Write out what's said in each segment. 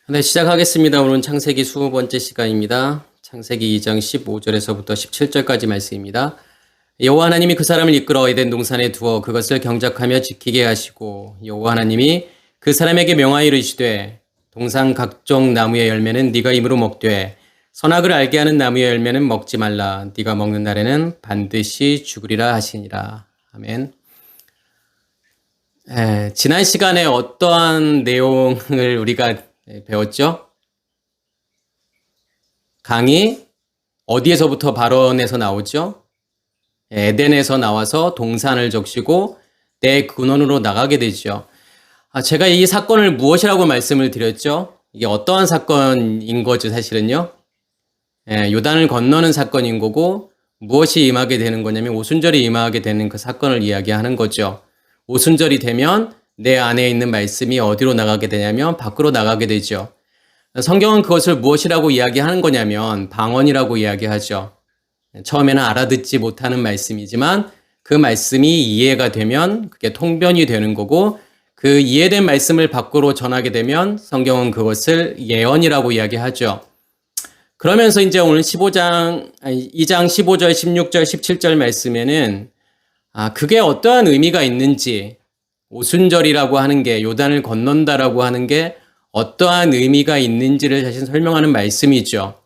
네, 시작하겠습니다. 오늘은 창세기 20번째 시간입니다. 창세기 2장 15절에서부터 17절까지 말씀입니다. 여호와 하나님이 그 사람을 이끌어 에덴 동산에 두어 그것을 경작하며 지키게 하시고 여호와 하나님이 그 사람에게 명하여 이르시되 동산 각종 나무의 열매는 네가 임으로 먹되 선악을 알게 하는 나무의 열매는 먹지 말라. 네가 먹는 날에는 반드시 죽으리라 하시니라. 아멘. 지난 시간에 어떠한 내용을 우리가 배웠죠? 강이 어디에서부터 발원해서 나오죠? 에덴에서 나와서 동산을 적시고 내 근원으로 나가게 되죠. 제가 이 사건을 무엇이라고 말씀을 드렸죠? 이게 어떠한 사건인 거죠, 사실은요? 요단을 건너는 사건인 거고 무엇이 임하게 되는 거냐면 오순절이 임하게 되는 그 사건을 이야기하는 거죠. 오순절이 되면 내 안에 있는 말씀이 어디로 나가게 되냐면 밖으로 나가게 되죠. 성경은 그것을 무엇이라고 이야기하는 거냐면 방언이라고 이야기하죠. 처음에는 알아듣지 못하는 말씀이지만 그 말씀이 이해가 되면 그게 통변이 되는 거고 그 이해된 말씀을 밖으로 전하게 되면 성경은 그것을 예언이라고 이야기하죠. 그러면서 이제 오늘 2장 15절, 16절, 17절 말씀에는 그게 어떠한 의미가 있는지 오순절이라고 하는 게 요단을 건넌다라고 하는 게 어떠한 의미가 있는지를 자신 설명하는 말씀이죠.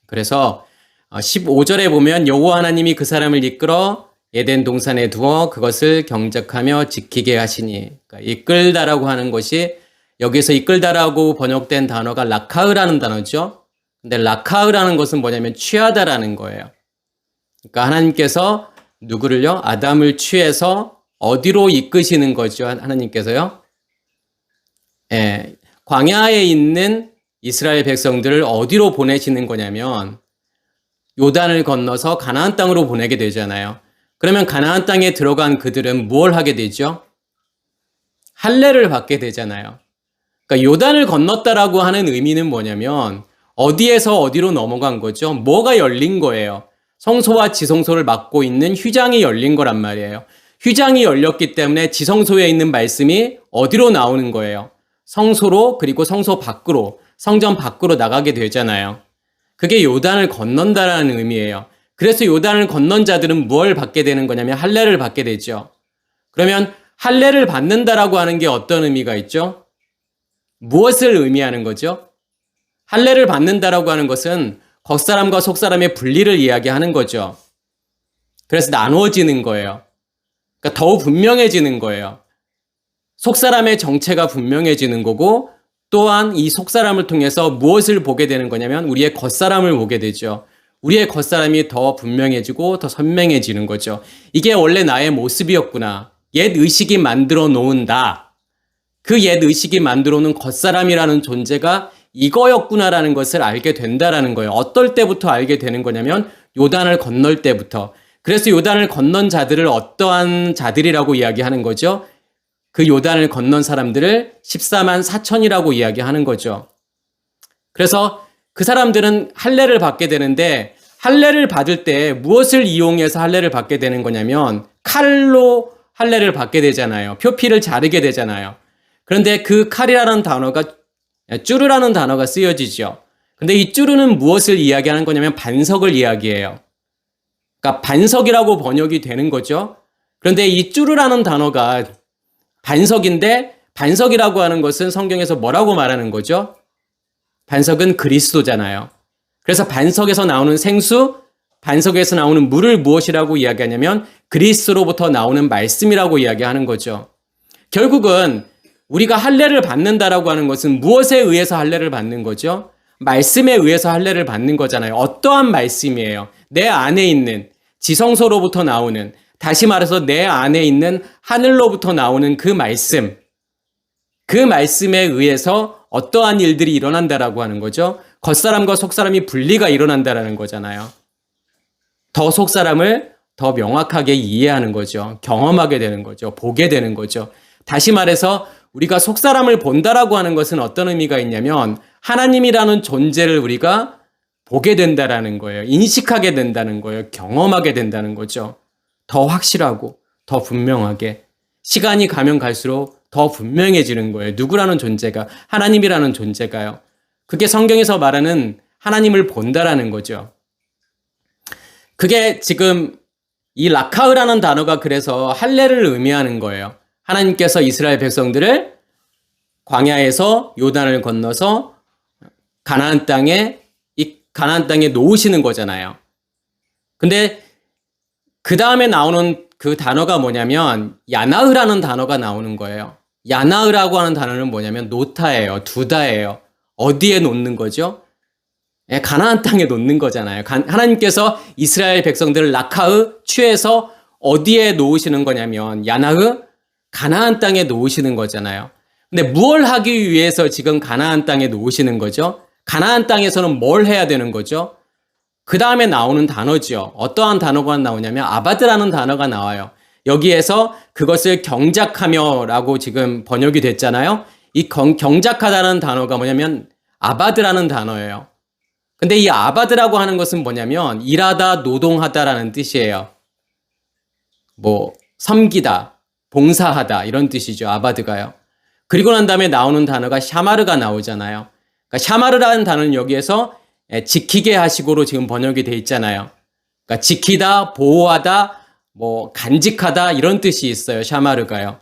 그래서 15절에 보면 여호와 하나님이 그 사람을 이끌어 에덴 동산에 두어 그것을 경작하며 지키게 하시니, 그러니까 이끌다라고 하는 것이 여기서 이끌다라고 번역된 단어가 라카흐라는 단어죠. 근데 라카흐라는 것은 뭐냐면 취하다라는 거예요. 그러니까 하나님께서 누구를요? 아담을 취해서 어디로 이끄시는 거죠? 하나님께서요? 광야에 있는 이스라엘 백성들을 어디로 보내시는 거냐면 요단을 건너서 가나안 땅으로 보내게 되잖아요. 그러면 가나안 땅에 들어간 그들은 뭘 하게 되죠? 할례를 받게 되잖아요. 그러니까 요단을 건넜다라고 하는 의미는 뭐냐면 어디에서 어디로 넘어간 거죠? 뭐가 열린 거예요? 성소와 지성소를 맡고 있는 휘장이 열린 거란 말이에요. 휘장이 열렸기 때문에 지성소에 있는 말씀이 어디로 나오는 거예요? 성소로, 그리고 성소 밖으로, 성전 밖으로 나가게 되잖아요. 그게 요단을 건넌다라는 의미예요. 그래서 요단을 건넌 자들은 무엇을 받게 되는 거냐면 할례를 받게 되죠. 그러면 할례를 받는다라고 하는 게 어떤 의미가 있죠? 무엇을 의미하는 거죠? 할례를 받는다라고 하는 것은 겉사람과 속사람의 분리를 이야기하는 거죠. 그래서 나누어지는 거예요. 그러니까 더욱 분명해지는 거예요. 속사람의 정체가 분명해지는 거고 또한 이 속사람을 통해서 무엇을 보게 되는 거냐면 우리의 겉사람을 보게 되죠. 우리의 겉사람이 더 분명해지고 더 선명해지는 거죠. 이게 원래 나의 모습이었구나. 옛 의식이 만들어 놓은 그 옛 의식이 만들어 놓은 겉사람이라는 존재가 이거였구나라는 것을 알게 된다라는 거예요. 어떨 때부터 알게 되는 거냐면 요단을 건널 때부터. 그래서 요단을 건넌 자들을 어떠한 자들이라고 이야기하는 거죠? 그 요단을 건넌 사람들을 14만 4천이라고 이야기하는 거죠. 그래서 그 사람들은 할례를 받게 되는데 할례를 받을 때 무엇을 이용해서 할례를 받게 되는 거냐면 칼로 할례를 받게 되잖아요. 표피를 자르게 되잖아요. 그런데 그 칼이라는 단어가 쭈르라는 단어가 쓰여지죠. 근데 이 쭈르는 무엇을 이야기하는 거냐면 반석을 이야기해요. 그러니까 반석이라고 번역이 되는 거죠. 그런데 이 쭈르라는 단어가 반석인데 반석이라고 하는 것은 성경에서 뭐라고 말하는 거죠? 반석은 그리스도잖아요. 그래서 반석에서 나오는 생수, 반석에서 나오는 물을 무엇이라고 이야기하냐면 그리스도로부터 나오는 말씀이라고 이야기하는 거죠. 결국은 우리가 할례를 받는다라고 하는 것은 무엇에 의해서 할례를 받는 거죠? 말씀에 의해서 할례를 받는 거잖아요. 어떠한 말씀이에요? 내 안에 있는 지성소로부터 나오는, 다시 말해서 내 안에 있는 하늘로부터 나오는 그 말씀, 그 말씀에 의해서 어떠한 일들이 일어난다라고 하는 거죠? 겉사람과 속사람이 분리가 일어난다라는 거잖아요. 더 속사람을 더 명확하게 이해하는 거죠. 경험하게 되는 거죠. 보게 되는 거죠. 다시 말해서 우리가 속사람을 본다라고 하는 것은 어떤 의미가 있냐면 하나님이라는 존재를 우리가 보게 된다라는 거예요. 인식하게 된다는 거예요. 경험하게 된다는 거죠. 더 확실하고 더 분명하게 시간이 가면 갈수록 더 분명해지는 거예요. 누구라는 존재가, 하나님이라는 존재가요. 그게 성경에서 말하는 하나님을 본다라는 거죠. 그게 지금 이 라카흐라는 단어가 그래서 할례를 의미하는 거예요. 하나님께서 이스라엘 백성들을 광야에서 요단을 건너서 가나안 땅에 놓으시는 거잖아요. 근데 그 다음에 나오는 그 단어가 뭐냐면 야나흐라는 단어가 나오는 거예요. 야나흐라고 하는 단어는 뭐냐면 노타예요. 두다예요. 어디에 놓는 거죠? 가나안 땅에 놓는 거잖아요. 하나님께서 이스라엘 백성들을 라카흐 취해서 어디에 놓으시는 거냐면 야나흐 가나안 땅에 놓으시는 거잖아요. 근데 무엇을 하기 위해서 지금 가나안 땅에 놓으시는 거죠? 가나안 땅에서는 뭘 해야 되는 거죠? 그 다음에 나오는 단어죠. 어떠한 단어가 나오냐면 아바드라는 단어가 나와요. 여기에서 그것을 경작하며라고 지금 번역이 됐잖아요. 이 경작하다는 단어가 뭐냐면 아바드라는 단어예요. 근데 이 아바드라고 하는 것은 뭐냐면 일하다, 노동하다라는 뜻이에요. 뭐 섬기다, 봉사하다 이런 뜻이죠. 아바드가요. 그리고 난 다음에 나오는 단어가 샤마르가 나오잖아요. 그러니까 샤마르라는 단어는 여기에서 지키게 하시고로 지금 번역이 돼 있잖아요. 그러니까 지키다, 보호하다, 뭐 간직하다 이런 뜻이 있어요. 샤마르가요.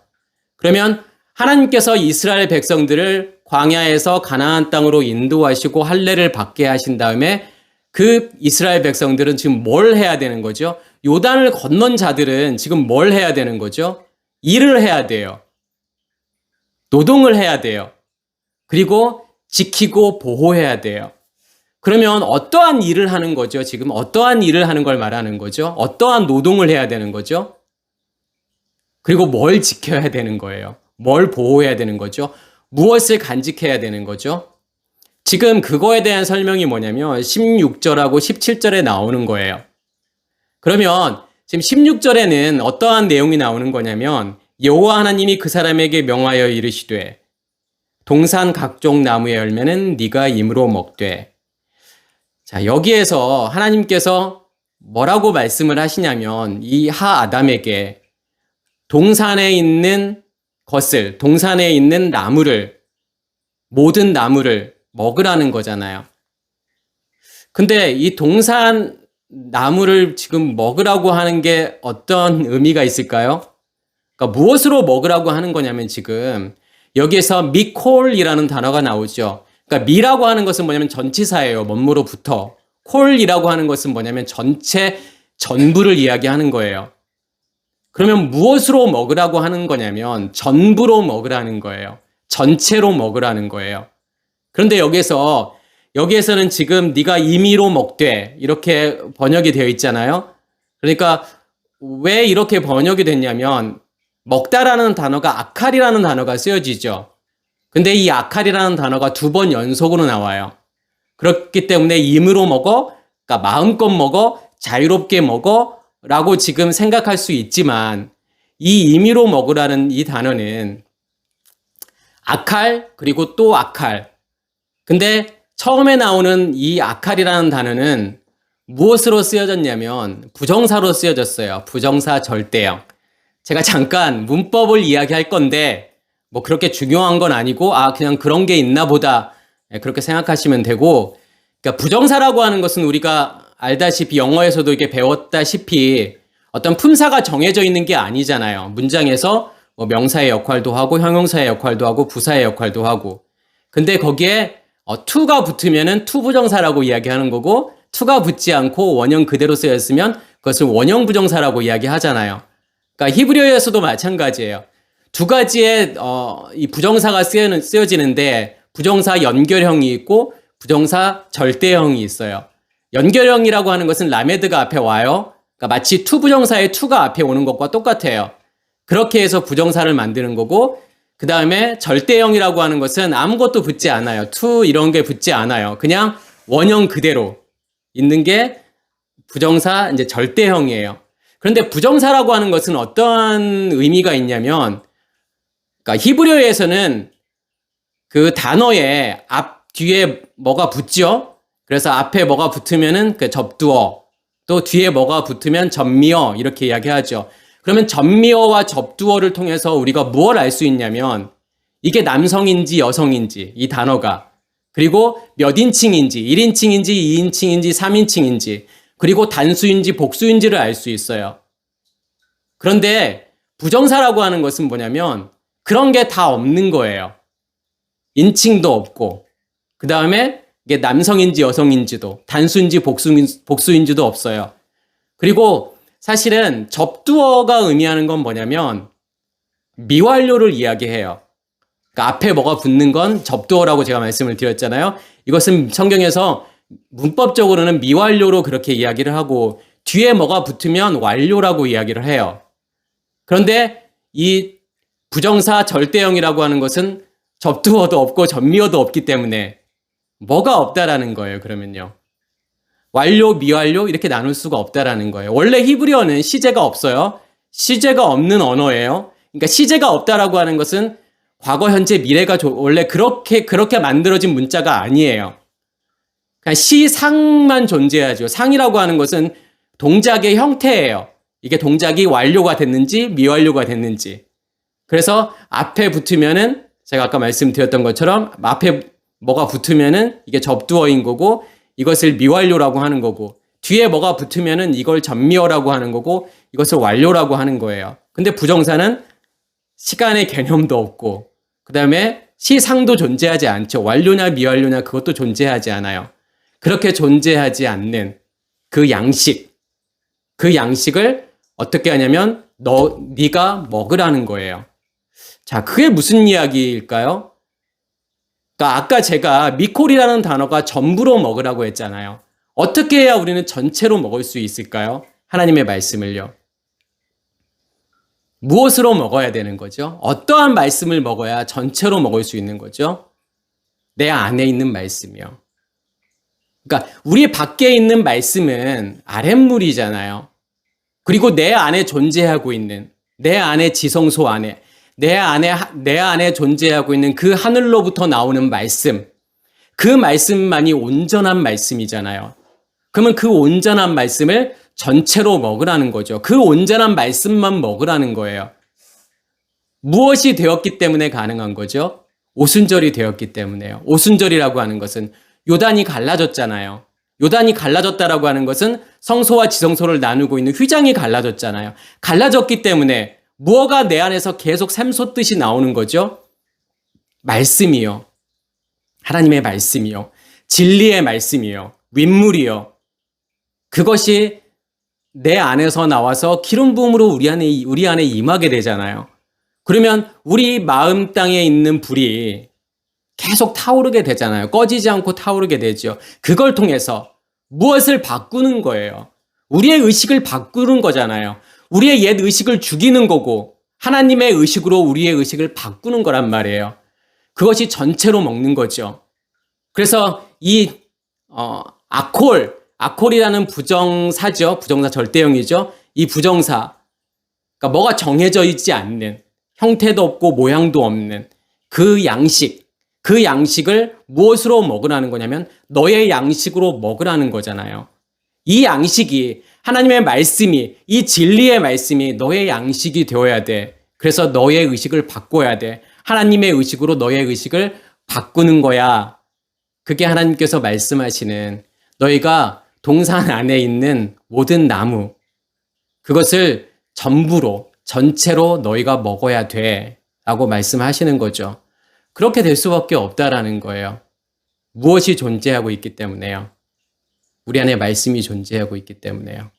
그러면 하나님께서 이스라엘 백성들을 광야에서 가나안 땅으로 인도하시고 할례를 받게 하신 다음에 그 이스라엘 백성들은 지금 뭘 해야 되는 거죠? 요단을 건넌 자들은 지금 뭘 해야 되는 거죠? 일을 해야 돼요. 노동을 해야 돼요. 그리고 지키고 보호해야 돼요. 그러면 어떠한 일을 하는 거죠? 지금 어떠한 일을 하는 걸 말하는 거죠? 어떠한 노동을 해야 되는 거죠? 그리고 뭘 지켜야 되는 거예요? 뭘 보호해야 되는 거죠? 무엇을 간직해야 되는 거죠? 지금 그거에 대한 설명이 뭐냐면 16절하고 17절에 나오는 거예요. 그러면 지금 16절에는 어떠한 내용이 나오는 거냐면 여호와 하나님이 그 사람에게 명하여 이르시되 동산 각종 나무의 열매는 네가 임으로 먹되. 자, 여기에서 하나님께서 뭐라고 말씀을 하시냐면 이 하아담에게 동산에 있는 것을, 동산에 있는 나무를, 모든 나무를 먹으라는 거잖아요. 근데 이 동산 나무를 지금 먹으라고 하는 게 어떤 의미가 있을까요? 그러니까 무엇으로 먹으라고 하는 거냐면 지금 여기에서 미콜이라는 단어가 나오죠. 그러니까 미라고 하는 것은 뭐냐면 전치사예요. 뭐뭐로부터. 콜이라고 하는 것은 뭐냐면 전체, 전부를 이야기하는 거예요. 그러면 무엇으로 먹으라고 하는 거냐면 전부로 먹으라는 거예요. 전체로 먹으라는 거예요. 그런데 여기에서는 지금 네가 임의로 먹되 이렇게 번역이 되어 있잖아요. 그러니까 왜 이렇게 번역이 됐냐면 먹다라는 단어가 아칼이라는 단어가 쓰여지죠. 근데 이 아칼이라는 단어가 2번 연속으로 나와요. 그렇기 때문에 임으로 먹어, 그러니까 마음껏 먹어, 자유롭게 먹어 라고 지금 생각할 수 있지만 이 임의로 먹으라는 이 단어는 아칼 그리고 또 아칼. 근데 처음에 나오는 이 아칼이라는 단어는 무엇으로 쓰여졌냐면 부정사로 쓰여졌어요. 부정사 절대형. 제가 잠깐 문법을 이야기할 건데 뭐 그렇게 중요한 건 아니고 그냥 그런 게 있나 보다 그렇게 생각하시면 되고, 그러니까 부정사라고 하는 것은 우리가 알다시피 영어에서도 이렇게 배웠다시피 어떤 품사가 정해져 있는 게 아니잖아요. 문장에서 뭐 명사의 역할도 하고 형용사의 역할도 하고 부사의 역할도 하고. 근데 거기에 to가 붙으면은 to 부정사라고 이야기하는 거고 to가 붙지 않고 원형 그대로 쓰였으면 그것을 원형 부정사라고 이야기하잖아요. 그러니까 히브리어에서도 마찬가지예요. 2가지의 이 부정사가 쓰여지는데 부정사 연결형이 있고 부정사 절대형이 있어요. 연결형이라고 하는 것은 라메드가 앞에 와요. 그러니까 마치 to 부정사의 to가 앞에 오는 것과 똑같아요. 그렇게 해서 부정사를 만드는 거고, 그 다음에 절대형이라고 하는 것은 아무것도 붙지 않아요. to 이런 게 붙지 않아요. 그냥 원형 그대로 있는 게 부정사 이제 절대형이에요. 그런데 부정사라고 하는 것은 어떠한 의미가 있냐면, 그러니까 히브리어에서는 그 단어의 앞 뒤에 뭐가 붙죠? 그래서 앞에 뭐가 붙으면은 그 접두어, 또 뒤에 뭐가 붙으면 접미어 이렇게 이야기하죠. 그러면 접미어와 접두어를 통해서 우리가 무엇을 알 수 있냐면 이게 남성인지 여성인지 이 단어가, 그리고 몇 인칭인지, 1인칭인지, 2인칭인지, 3인칭인지, 그리고 단수인지 복수인지를 알 수 있어요. 그런데 부정사라고 하는 것은 뭐냐면 그런 게 다 없는 거예요. 인칭도 없고, 그 다음에 이게 남성인지 여성인지도, 단수인지 복수인지도 없어요. 그리고 사실은 접두어가 의미하는 건 뭐냐면 미완료를 이야기해요. 그러니까 앞에 뭐가 붙는 건 접두어라고 제가 말씀을 드렸잖아요. 이것은 성경에서 문법적으로는 미완료로 그렇게 이야기를 하고 뒤에 뭐가 붙으면 완료라고 이야기를 해요. 그런데 이 부정사 절대형이라고 하는 것은 접두어도 없고 전미어도 없기 때문에 뭐가 없다라는 거예요. 그러면요. 완료, 미완료 이렇게 나눌 수가 없다라는 거예요. 원래 히브리어는 시제가 없어요. 시제가 없는 언어예요. 그러니까 시제가 없다라고 하는 것은 과거, 현재, 미래가 원래 그렇게 만들어진 문자가 아니에요. 그냥 시상만 존재하죠. 상이라고 하는 것은 동작의 형태예요. 이게 동작이 완료가 됐는지 미완료가 됐는지. 그래서 앞에 붙으면은 제가 아까 말씀드렸던 것처럼 앞에 뭐가 붙으면은 이게 접두어인 거고 이것을 미완료라고 하는 거고 뒤에 뭐가 붙으면은 이걸 전미어라고 하는 거고 이것을 완료라고 하는 거예요. 근데 부정사는 시간의 개념도 없고 그 다음에 시상도 존재하지 않죠. 완료냐 미완료냐 그것도 존재하지 않아요. 그렇게 존재하지 않는 그 양식을 어떻게 하냐면 네가 먹으라는 거예요. 자, 그게 무슨 이야기일까요? 그러니까 아까 제가 미콜이라는 단어가 전부로 먹으라고 했잖아요. 어떻게 해야 우리는 전체로 먹을 수 있을까요? 하나님의 말씀을요. 무엇으로 먹어야 되는 거죠? 어떠한 말씀을 먹어야 전체로 먹을 수 있는 거죠? 내 안에 있는 말씀이요. 그러니까 우리 밖에 있는 말씀은 아랫물이잖아요. 그리고 내 안에 존재하고 있는 내 안에 지성소 안에 내 안에 존재하고 있는 그 하늘로부터 나오는 말씀, 그 말씀만이 온전한 말씀이잖아요. 그러면 그 온전한 말씀을 전체로 먹으라는 거죠. 그 온전한 말씀만 먹으라는 거예요. 무엇이 되었기 때문에 가능한 거죠? 오순절이 되었기 때문에요. 오순절이라고 하는 것은 요단이 갈라졌잖아요. 요단이 갈라졌다라고 하는 것은 성소와 지성소를 나누고 있는 휘장이 갈라졌잖아요. 갈라졌기 때문에 무엇가 내 안에서 계속 샘솟듯이 나오는 거죠? 말씀이요. 하나님의 말씀이요. 진리의 말씀이요. 윗물이요. 그것이 내 안에서 나와서 기름 부음으로 우리 안에 임하게 되잖아요. 그러면 우리 마음 땅에 있는 불이 계속 타오르게 되잖아요. 꺼지지 않고 타오르게 되죠. 그걸 통해서 무엇을 바꾸는 거예요. 우리의 의식을 바꾸는 거잖아요. 우리의 옛 의식을 죽이는 거고 하나님의 의식으로 우리의 의식을 바꾸는 거란 말이에요. 그것이 전체로 먹는 거죠. 그래서 이 아콜이라는 부정사죠. 부정사 절대형이죠. 이 부정사, 그러니까 뭐가 정해져 있지 않는, 형태도 없고 모양도 없는 그 양식을 무엇으로 먹으라는 거냐면 너의 양식으로 먹으라는 거잖아요. 이 양식이 하나님의 말씀이, 이 진리의 말씀이 너의 양식이 되어야 돼. 그래서 너의 의식을 바꿔야 돼. 하나님의 의식으로 너의 의식을 바꾸는 거야. 그게 하나님께서 말씀하시는 너희가 동산 안에 있는 모든 나무, 그것을 전체로 너희가 먹어야 돼. 라고 말씀하시는 거죠. 그렇게 될 수밖에 없다라는 거예요. 무엇이 존재하고 있기 때문에요. 우리 안에 말씀이 존재하고 있기 때문에요.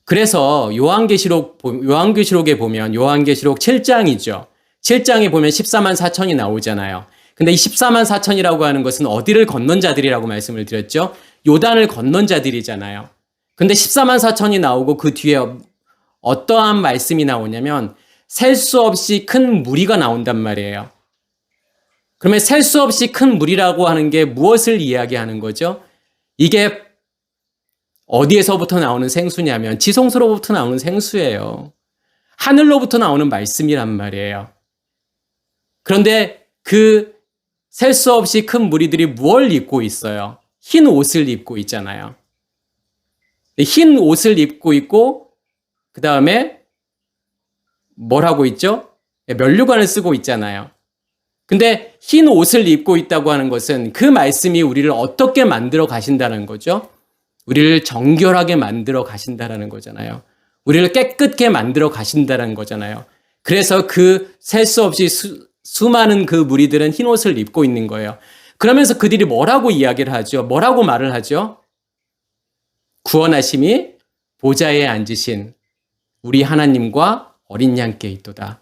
그래서 요한계시록에 보면 요한계시록 7장이죠. 7장에 보면 14만 4천이 나오잖아요. 근데 이 14만 4천이라고 하는 것은 어디를 건넌 자들이라고 말씀을 드렸죠? 요단을 건넌 자들이잖아요. 근데 14만 4천이 나오고 그 뒤에 어떠한 말씀이 나오냐면 셀 수 없이 큰 무리가 나온단 말이에요. 그러면 셀 수 없이 큰 무리라고 하는 게 무엇을 이야기하는 거죠? 이게 어디에서부터 나오는 생수냐면 지성소로부터 나오는 생수예요. 하늘로부터 나오는 말씀이란 말이에요. 그런데 그 셀 수 없이 큰 무리들이 무엇을 입고 있어요? 흰 옷을 입고 있잖아요. 흰 옷을 입고 있고 그 다음에 뭘 하고 있죠? 면류관을 쓰고 있잖아요. 근데 흰 옷을 입고 있다고 하는 것은 그 말씀이 우리를 어떻게 만들어 가신다는 거죠? 우리를 정결하게 만들어 가신다라는 거잖아요. 우리를 깨끗게 만들어 가신다는 거잖아요. 그래서 그 셀 수 없이 수많은 그 무리들은 흰 옷을 입고 있는 거예요. 그러면서 그들이 뭐라고 이야기를 하죠? 뭐라고 말을 하죠? 구원하심이 보좌에 앉으신 우리 하나님과 어린 양께 있도다.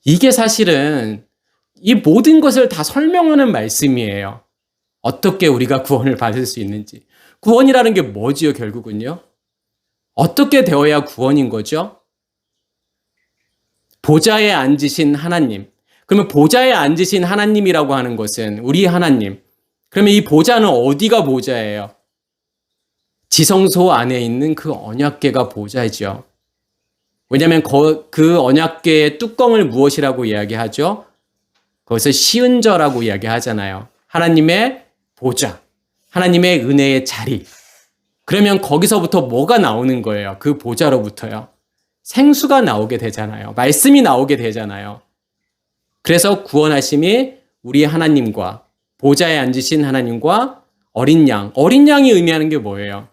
이게 사실은 이 모든 것을 다 설명하는 말씀이에요. 어떻게 우리가 구원을 받을 수 있는지. 구원이라는 게 뭐지요, 결국은요? 어떻게 되어야 구원인 거죠? 보좌에 앉으신 하나님. 그러면 보좌에 앉으신 하나님이라고 하는 것은 우리 하나님. 그러면 이 보좌는 어디가 보좌예요? 지성소 안에 있는 그 언약궤가 보좌이죠. 왜냐하면 그 언약궤의 뚜껑을 무엇이라고 이야기하죠? 거기서 시은저라고 이야기하잖아요. 하나님의 보좌, 하나님의 은혜의 자리. 그러면 거기서부터 뭐가 나오는 거예요? 그 보좌로부터요. 생수가 나오게 되잖아요. 말씀이 나오게 되잖아요. 그래서 구원하심이 우리 하나님과 보좌에 앉으신 하나님과 어린 양. 어린 양이 의미하는 게 뭐예요?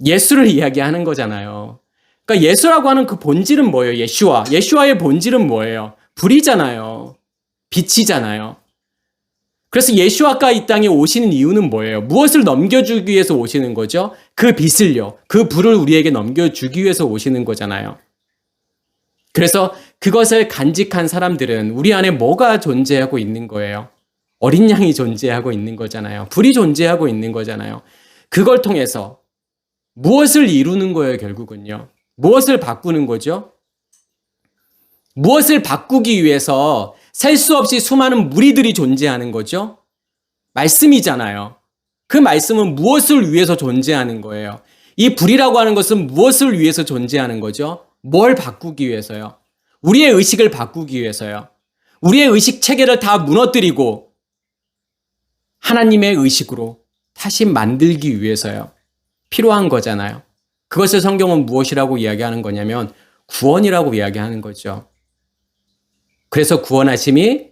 예수를 이야기하는 거잖아요. 그러니까 예수라고 하는 그 본질은 뭐예요? 예슈와. 예슈와의 본질은 뭐예요? 불이잖아요. 빛이잖아요. 그래서 예수와가 이 땅에 오시는 이유는 뭐예요? 무엇을 넘겨주기 위해서 오시는 거죠? 그 빛을요. 그 불을 우리에게 넘겨주기 위해서 오시는 거잖아요. 그래서 그것을 간직한 사람들은 우리 안에 뭐가 존재하고 있는 거예요? 어린 양이 존재하고 있는 거잖아요. 불이 존재하고 있는 거잖아요. 그걸 통해서 무엇을 이루는 거예요, 결국은요? 무엇을 바꾸는 거죠? 무엇을 바꾸기 위해서 셀 수 없이 수많은 무리들이 존재하는 거죠? 말씀이잖아요. 그 말씀은 무엇을 위해서 존재하는 거예요? 이 불이라고 하는 것은 무엇을 위해서 존재하는 거죠? 뭘 바꾸기 위해서요? 우리의 의식을 바꾸기 위해서요. 우리의 의식 체계를 다 무너뜨리고 하나님의 의식으로 다시 만들기 위해서요. 필요한 거잖아요. 그것을 성경은 무엇이라고 이야기하는 거냐면 구원이라고 이야기하는 거죠. 그래서 구원하심이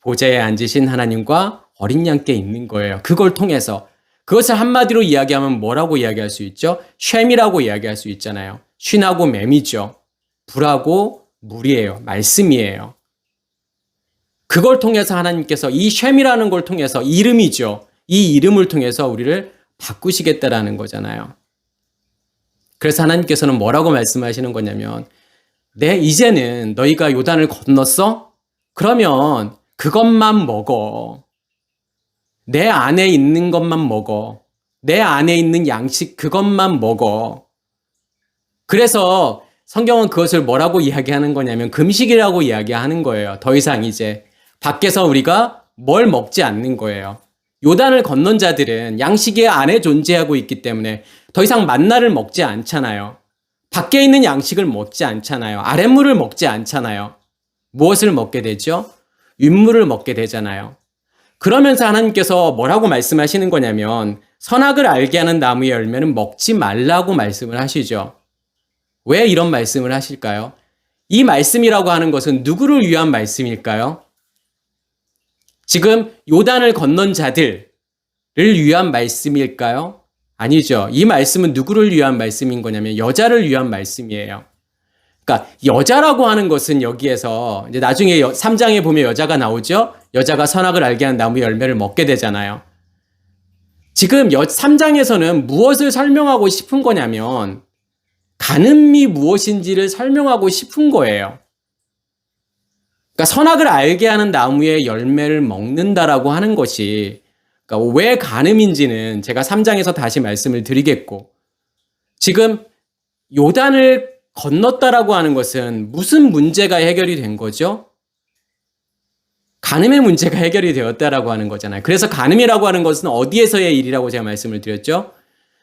보좌에 앉으신 하나님과 어린 양께 있는 거예요. 그걸 통해서 그것을 한마디로 이야기하면 뭐라고 이야기할 수 있죠? 쉔이라고 이야기할 수 있잖아요. 쉰하고 맴이죠. 불하고 물이에요. 말씀이에요. 그걸 통해서 하나님께서 이 쉔이라는 걸 통해서 이름이죠. 이 이름을 통해서 우리를 바꾸시겠다라는 거잖아요. 그래서 하나님께서는 뭐라고 말씀하시는 거냐면 이제는 너희가 요단을 건넜어? 그러면 그것만 먹어. 내 안에 있는 것만 먹어. 내 안에 있는 양식 그것만 먹어. 그래서 성경은 그것을 뭐라고 이야기하는 거냐면 금식이라고 이야기하는 거예요. 더 이상 이제 밖에서 우리가 뭘 먹지 않는 거예요. 요단을 건넌 자들은 양식이 안에 존재하고 있기 때문에 더 이상 만나를 먹지 않잖아요. 밖에 있는 양식을 먹지 않잖아요. 아랫물을 먹지 않잖아요. 무엇을 먹게 되죠? 윗물을 먹게 되잖아요. 그러면서 하나님께서 뭐라고 말씀하시는 거냐면 선악을 알게 하는 나무의 열매는 먹지 말라고 말씀을 하시죠. 왜 이런 말씀을 하실까요? 이 말씀이라고 하는 것은 누구를 위한 말씀일까요? 지금 요단을 건넌 자들을 위한 말씀일까요? 아니죠. 이 말씀은 누구를 위한 말씀인 거냐면 여자를 위한 말씀이에요. 그러니까 여자라고 하는 것은 여기에서 이제 나중에 3장에 보면 여자가 나오죠. 여자가 선악을 알게 한 나무 열매를 먹게 되잖아요. 지금 3장에서는 무엇을 설명하고 싶은 거냐면 간음이 무엇인지를 설명하고 싶은 거예요. 그러니까 선악을 알게 하는 나무의 열매를 먹는다라고 하는 것이 그러니까 왜 간음인지는 제가 3장에서 다시 말씀을 드리겠고 지금 요단을 건넜다라고 하는 것은 무슨 문제가 해결이 된 거죠? 간음의 문제가 해결이 되었다라고 하는 거잖아요. 그래서 간음이라고 하는 것은 어디에서의 일이라고 제가 말씀을 드렸죠?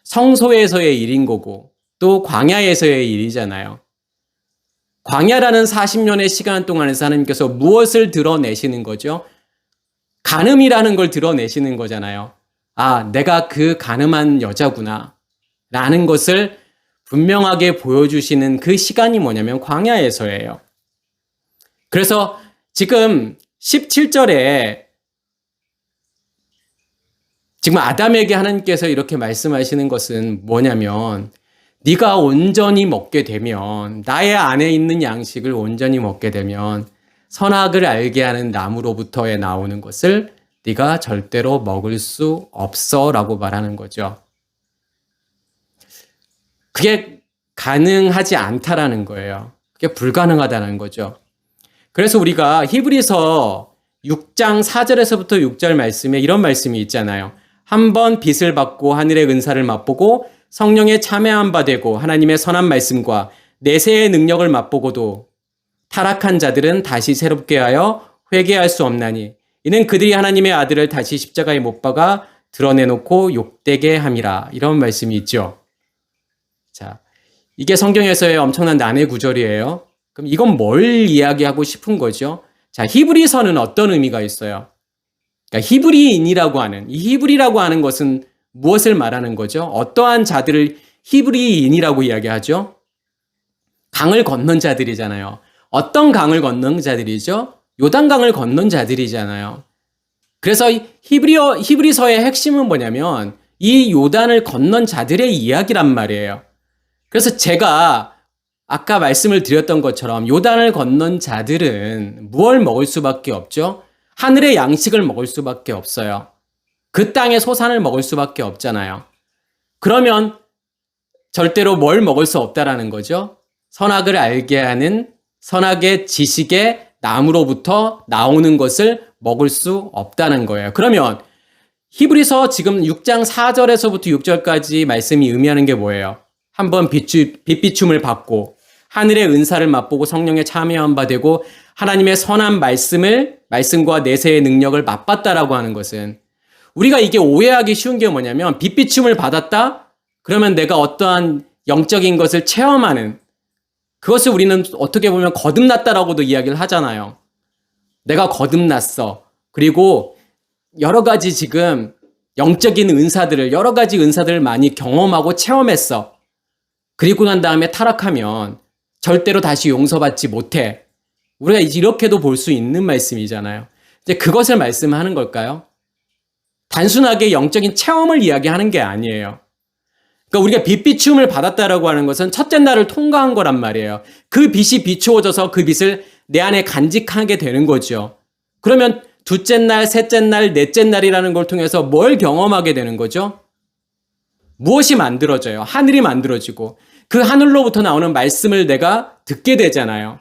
성소에서의 일인 거고 또 광야에서의 일이잖아요. 광야라는 40년의 시간 동안에서 하나님께서 무엇을 드러내시는 거죠? 간음이라는 걸 드러내시는 거잖아요. 아, 내가 그 간음한 여자구나 라는 것을 분명하게 보여주시는 그 시간이 뭐냐면 광야에서예요. 그래서 지금 17절에 지금 아담에게 하나님께서 이렇게 말씀하시는 것은 뭐냐면 네가 온전히 먹게 되면 나의 안에 있는 양식을 온전히 먹게 되면 선악을 알게 하는 나무로부터에 나오는 것을 네가 절대로 먹을 수 없어 라고 말하는 거죠. 그게 가능하지 않다라는 거예요. 그게 불가능하다는 거죠. 그래서 우리가 히브리서 6장 4절에서부터 6절 말씀에 이런 말씀이 있잖아요. 한번 빛을 받고 하늘의 은사를 맛보고 성령의 참여한 바 되고 하나님의 선한 말씀과 내세의 능력을 맛보고도 타락한 자들은 다시 새롭게 하여 회개할 수 없나니 이는 그들이 하나님의 아들을 다시 십자가에 못 박아 드러내놓고 욕되게 함이라. 이런 말씀이 있죠. 자, 이게 성경에서의 엄청난 난해 구절이에요. 그럼 이건 뭘 이야기하고 싶은 거죠? 자, 히브리서는 어떤 의미가 있어요? 그러니까 히브리인이라고 하는, 이 히브리라고 하는 것은 무엇을 말하는 거죠? 어떠한 자들을 히브리인이라고 이야기하죠? 강을 건넌 자들이잖아요. 어떤 강을 건넌 자들이죠? 요단강을 건넌 자들이잖아요. 그래서 히브리서의 핵심은 뭐냐면 이 요단을 건넌 자들의 이야기란 말이에요. 그래서 제가 아까 말씀을 드렸던 것처럼 요단을 건넌 자들은 무엇을 먹을 수밖에 없죠? 하늘의 양식을 먹을 수밖에 없어요. 그 땅의 소산을 먹을 수밖에 없잖아요. 그러면 절대로 뭘 먹을 수 없다라는 거죠? 선악을 알게 하는 선악의 지식의 나무로부터 나오는 것을 먹을 수 없다는 거예요. 그러면 히브리서 지금 6장 4절에서부터 6절까지 말씀이 의미하는 게 뭐예요? 한번 빛비춤을 받고 하늘의 은사를 맛보고 성령에 참여한 바 되고 하나님의 선한 말씀과 내세의 능력을 맛봤다라고 하는 것은 우리가 이게 오해하기 쉬운 게 뭐냐면 빛비춤을 받았다? 그러면 내가 어떠한 영적인 것을 체험하는 그것을 우리는 어떻게 보면 거듭났다라고도 이야기를 하잖아요. 내가 거듭났어. 그리고 여러 가지 지금 영적인 은사들을 여러 가지 은사들을 많이 경험하고 체험했어. 그리고 난 다음에 타락하면 절대로 다시 용서받지 못해. 우리가 이렇게도 볼 수 있는 말씀이잖아요. 이제 그것을 말씀하는 걸까요? 단순하게 영적인 체험을 이야기하는 게 아니에요. 그러니까 우리가 빛비춤을 받았다라고 하는 것은 첫째 날을 통과한 거란 말이에요. 그 빛이 비추어져서 그 빛을 내 안에 간직하게 되는 거죠. 그러면 둘째 날, 셋째 날, 넷째 날이라는 걸 통해서 뭘 경험하게 되는 거죠? 무엇이 만들어져요? 하늘이 만들어지고 그 하늘로부터 나오는 말씀을 내가 듣게 되잖아요.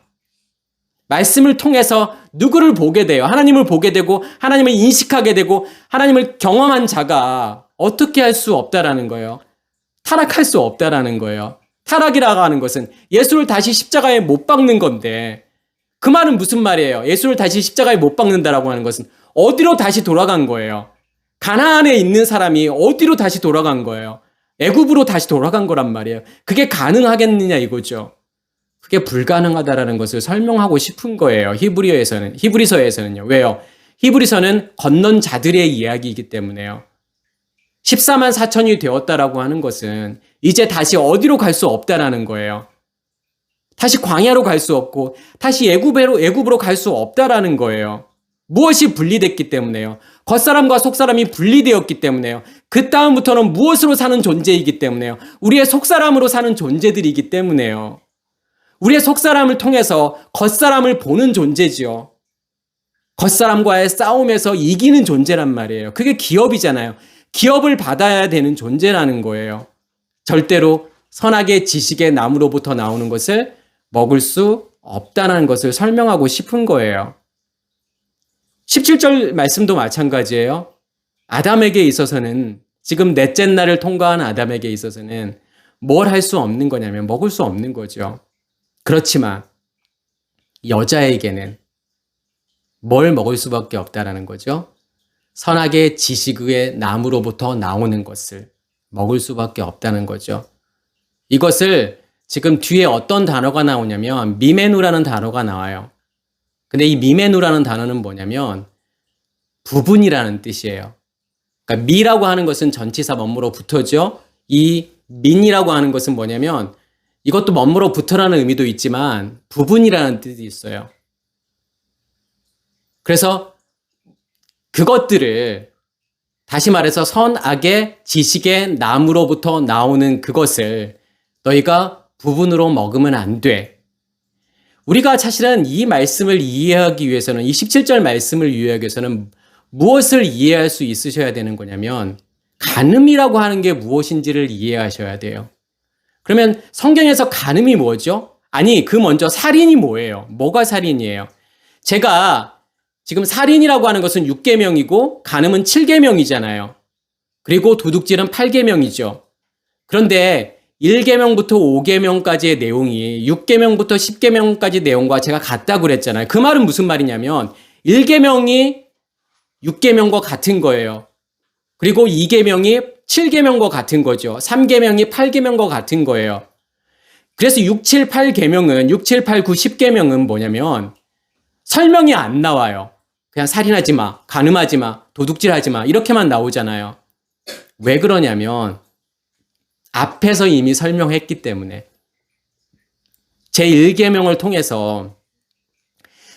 말씀을 통해서 누구를 보게 돼요? 하나님을 보게 되고 하나님을 인식하게 되고 하나님을 경험한 자가 어떻게 할 수 없다라는 거예요. 타락할 수 없다라는 거예요. 타락이라고 하는 것은 예수를 다시 십자가에 못 박는 건데 그 말은 무슨 말이에요? 예수를 다시 십자가에 못 박는다라고 하는 것은 어디로 다시 돌아간 거예요? 가나안에 있는 사람이 어디로 다시 돌아간 거예요? 애굽으로 다시 돌아간 거란 말이에요. 그게 가능하겠느냐 이거죠. 그게 불가능하다라는 것을 설명하고 싶은 거예요. 히브리서에서는요. 왜요? 히브리서는 건넌 자들의 이야기이기 때문에요. 14만 4천이 되었다라고 하는 것은 이제 다시 어디로 갈 수 없다라는 거예요. 다시 광야로 갈 수 없고 다시 애굽으로 갈 수 없다라는 거예요. 무엇이 분리됐기 때문에요. 겉사람과 속사람이 분리되었기 때문에요. 그 다음부터는 무엇으로 사는 존재이기 때문에요. 우리의 속사람으로 사는 존재들이기 때문에요. 우리의 속사람을 통해서 겉사람을 보는 존재지요. 겉사람과의 싸움에서 이기는 존재란 말이에요. 그게 기업이잖아요. 기업을 받아야 되는 존재라는 거예요. 절대로 선악의 지식의 나무로부터 나오는 것을 먹을 수 없다는 것을 설명하고 싶은 거예요. 17절 말씀도 마찬가지예요. 아담에게 있어서는 지금 넷째 날을 통과한 아담에게 있어서는 뭘 할 수 없는 거냐면 먹을 수 없는 거죠. 그렇지만 여자에게는 뭘 먹을 수밖에 없다라는 거죠. 선악의 지식의 나무로부터 나오는 것을 먹을 수밖에 없다는 거죠. 이것을 지금 뒤에 어떤 단어가 나오냐면 미메누라는 단어가 나와요. 근데 이 미메누라는 단어는 뭐냐면 부분이라는 뜻이에요. 그러니까 미라고 하는 것은 전치사 뭐뭐로 붙어죠. 이 민이라고 하는 것은 뭐냐면 이것도 뭐뭐로 붙어라는 의미도 있지만 부분이라는 뜻이 있어요. 그래서 그것들을 다시 말해서 선악의 지식의 나무로부터 나오는 그것을 너희가 부분으로 먹으면 안 돼. 우리가 사실은 이 말씀을 이해하기 위해서는 이 17절 말씀을 이해하기 위해서는 무엇을 이해할 수 있으셔야 되는 거냐면 간음이라고 하는 게 무엇인지를 이해하셔야 돼요. 그러면 성경에서 간음이 뭐죠? 아니, 그 먼저 살인이 뭐예요? 뭐가 살인이에요? 제가 지금 살인이라고 하는 것은 6계명이고 간음은 7계명이잖아요. 그리고 도둑질은 8계명이죠. 그런데 1계명부터 5계명까지의 내용이 6계명부터 10계명까지 내용과 제가 같다고 그랬잖아요. 그 말은 무슨 말이냐면 1계명이 6계명과 같은 거예요. 그리고 2계명이 7계명과 같은 거죠. 3계명이 8계명과 같은 거예요. 그래서 6, 7, 8계명은 6, 7, 8, 9, 10계명은 뭐냐면 설명이 안 나와요. 그냥 살인하지 마, 간음하지 마, 도둑질하지 마 이렇게만 나오잖아요. 왜 그러냐면 앞에서 이미 설명했기 때문에 제1계명을 통해서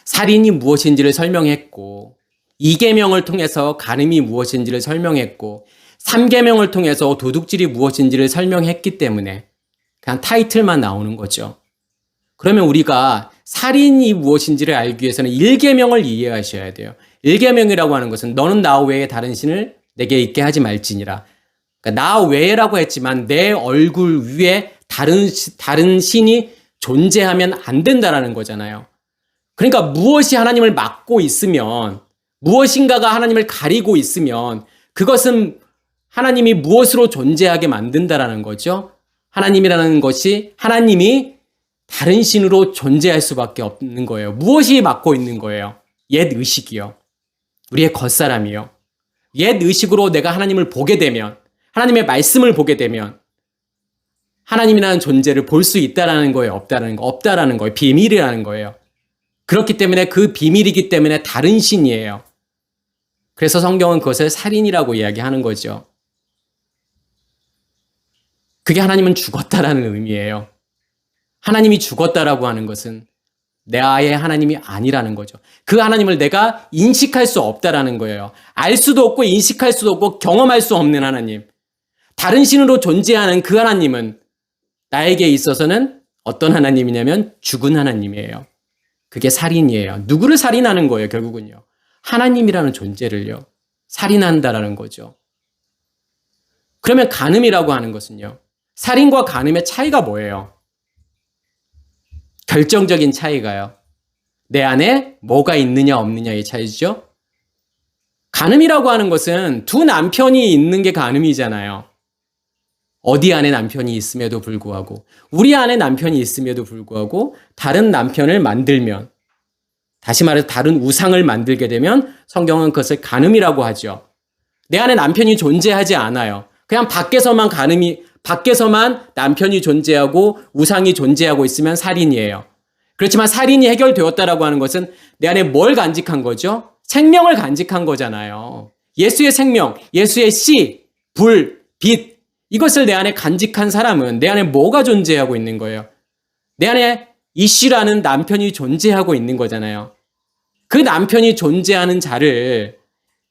살인이 무엇인지를 설명했고 2계명을 통해서 간음이 무엇인지를 설명했고 3계명을 통해서 도둑질이 무엇인지를 설명했기 때문에 그냥 타이틀만 나오는 거죠. 그러면 우리가 살인이 무엇인지를 알기 위해서는 1계명을 이해하셔야 돼요. 1계명이라고 하는 것은 너는 나 외에 다른 신을 내게 있게 하지 말지니라. 그러니까 나 외라고 했지만 내 얼굴 위에 다른 신이 존재하면 안 된다라는 거잖아요. 그러니까 무엇이 하나님을 막고 있으면 무엇인가가 하나님을 가리고 있으면 그것은 하나님이 무엇으로 존재하게 만든다라는 거죠. 하나님이라는 것이 하나님이 다른 신으로 존재할 수밖에 없는 거예요. 무엇이 막고 있는 거예요? 옛 의식이요. 우리의 겉사람이요. 옛 의식으로 내가 하나님을 보게 되면 하나님의 말씀을 보게 되면 하나님이라는 존재를 볼 수 있다라는 거예요? 없다라는 거예요? 비밀이라는 거예요. 그렇기 때문에 그 비밀이기 때문에 다른 신이에요. 그래서 성경은 그것을 살인이라고 이야기하는 거죠. 그게 하나님은 죽었다라는 의미예요. 하나님이 죽었다라고 하는 것은 나의 하나님이 아니라는 거죠. 그 하나님을 내가 인식할 수 없다라는 거예요. 알 수도 없고 인식할 수도 없고 경험할 수 없는 하나님. 다른 신으로 존재하는 그 하나님은 나에게 있어서는 어떤 하나님이냐면 죽은 하나님이에요. 그게 살인이에요. 누구를 살인하는 거예요, 결국은요. 하나님이라는 존재를요. 살인한다라는 거죠. 그러면 간음이라고 하는 것은요. 살인과 간음의 차이가 뭐예요? 결정적인 차이가요. 내 안에 뭐가 있느냐 없느냐의 차이죠. 간음이라고 하는 것은 두 남편이 있는 게 간음이잖아요. 어디 안에 남편이 있음에도 불구하고 우리 안에 남편이 있음에도 불구하고 다른 남편을 만들면 다시 말해서 다른 우상을 만들게 되면 성경은 그것을 간음이라고 하죠. 내 안에 남편이 존재하지 않아요. 그냥 밖에서만 남편이 존재하고 우상이 존재하고 있으면 살인이에요. 그렇지만 살인이 해결되었다라고 하는 것은 내 안에 뭘 간직한 거죠? 생명을 간직한 거잖아요. 예수의 생명, 예수의 씨, 불, 빛 이것을 내 안에 간직한 사람은 내 안에 뭐가 존재하고 있는 거예요? 내 안에 이씨라는 남편이 존재하고 있는 거잖아요. 그 남편이 존재하는 자를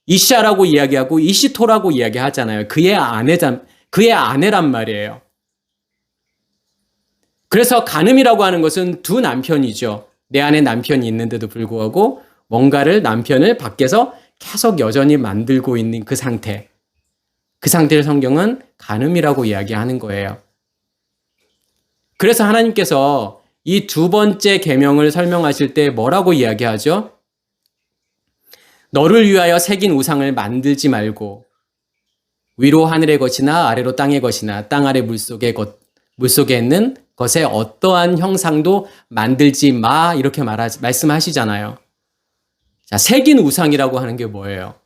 이샤라고 이야기하고 이시토라고 이야기하잖아요. 그의 아내란 말이에요. 그래서 간음이라고 하는 것은 두 남편이죠. 내 안에 남편이 있는데도 불구하고 뭔가를 남편을 밖에서 계속 여전히 만들고 있는 그 상태. 그 상태를 성경은 간음이라고 이야기하는 거예요. 그래서 하나님께서 이 두 번째 계명을 설명하실 때 뭐라고 이야기하죠? 너를 위하여 새긴 우상을 만들지 말고 위로 하늘의 것이나 아래로 땅의 것이나 땅 아래 물속에 있는 것에 어떠한 형상도 만들지 마 이렇게 말씀하시잖아요. 자, 새긴 우상이라고 하는 게 뭐예요?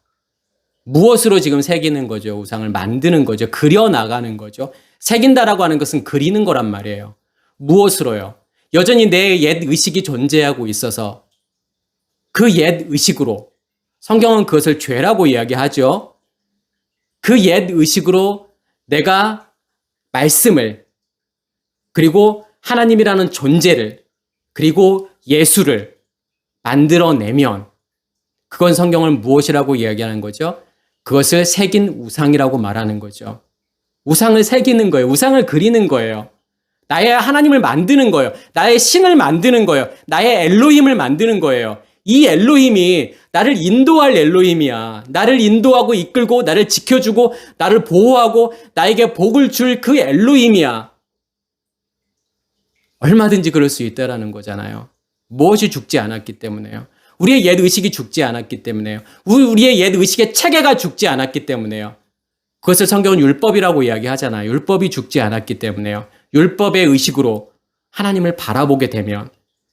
무엇으로 지금 새기는 거죠? 우상을 만드는 거죠. 그려나가는 거죠. 새긴다라고 하는 것은 그리는 거란 말이에요. 무엇으로요? 여전히 내 옛 의식이 존재하고 있어서 그 옛 의식으로 성경은 그것을 죄라고 이야기하죠. 그 옛 의식으로 내가 말씀을 그리고 하나님이라는 존재를 그리고 예수를 만들어내면 그건 성경을 무엇이라고 이야기하는 거죠? 그것을 새긴 우상이라고 말하는 거죠. 우상을 새기는 거예요. 우상을 그리는 거예요. 나의 하나님을 만드는 거예요. 나의 신을 만드는 거예요. 나의 엘로힘을 만드는 거예요. 이 엘로힘이 나를 인도할 엘로힘이야. 나를 인도하고 이끌고 나를 지켜주고 나를 보호하고 나에게 복을 줄 그 엘로힘이야. 얼마든지 그럴 수 있다라는 거잖아요. 무엇이 죽지 않았기 때문에요. 우리의 옛 의식이 죽지 않았기 때문에요. 우리의 옛 의식의 체계가 죽지 않았기 때문에요. 그것을 성경은 율법이라고 이야기하잖아요. 율법이 죽지 않았기 때문에요. 율법의 의식으로 하나님을 바라보게 되면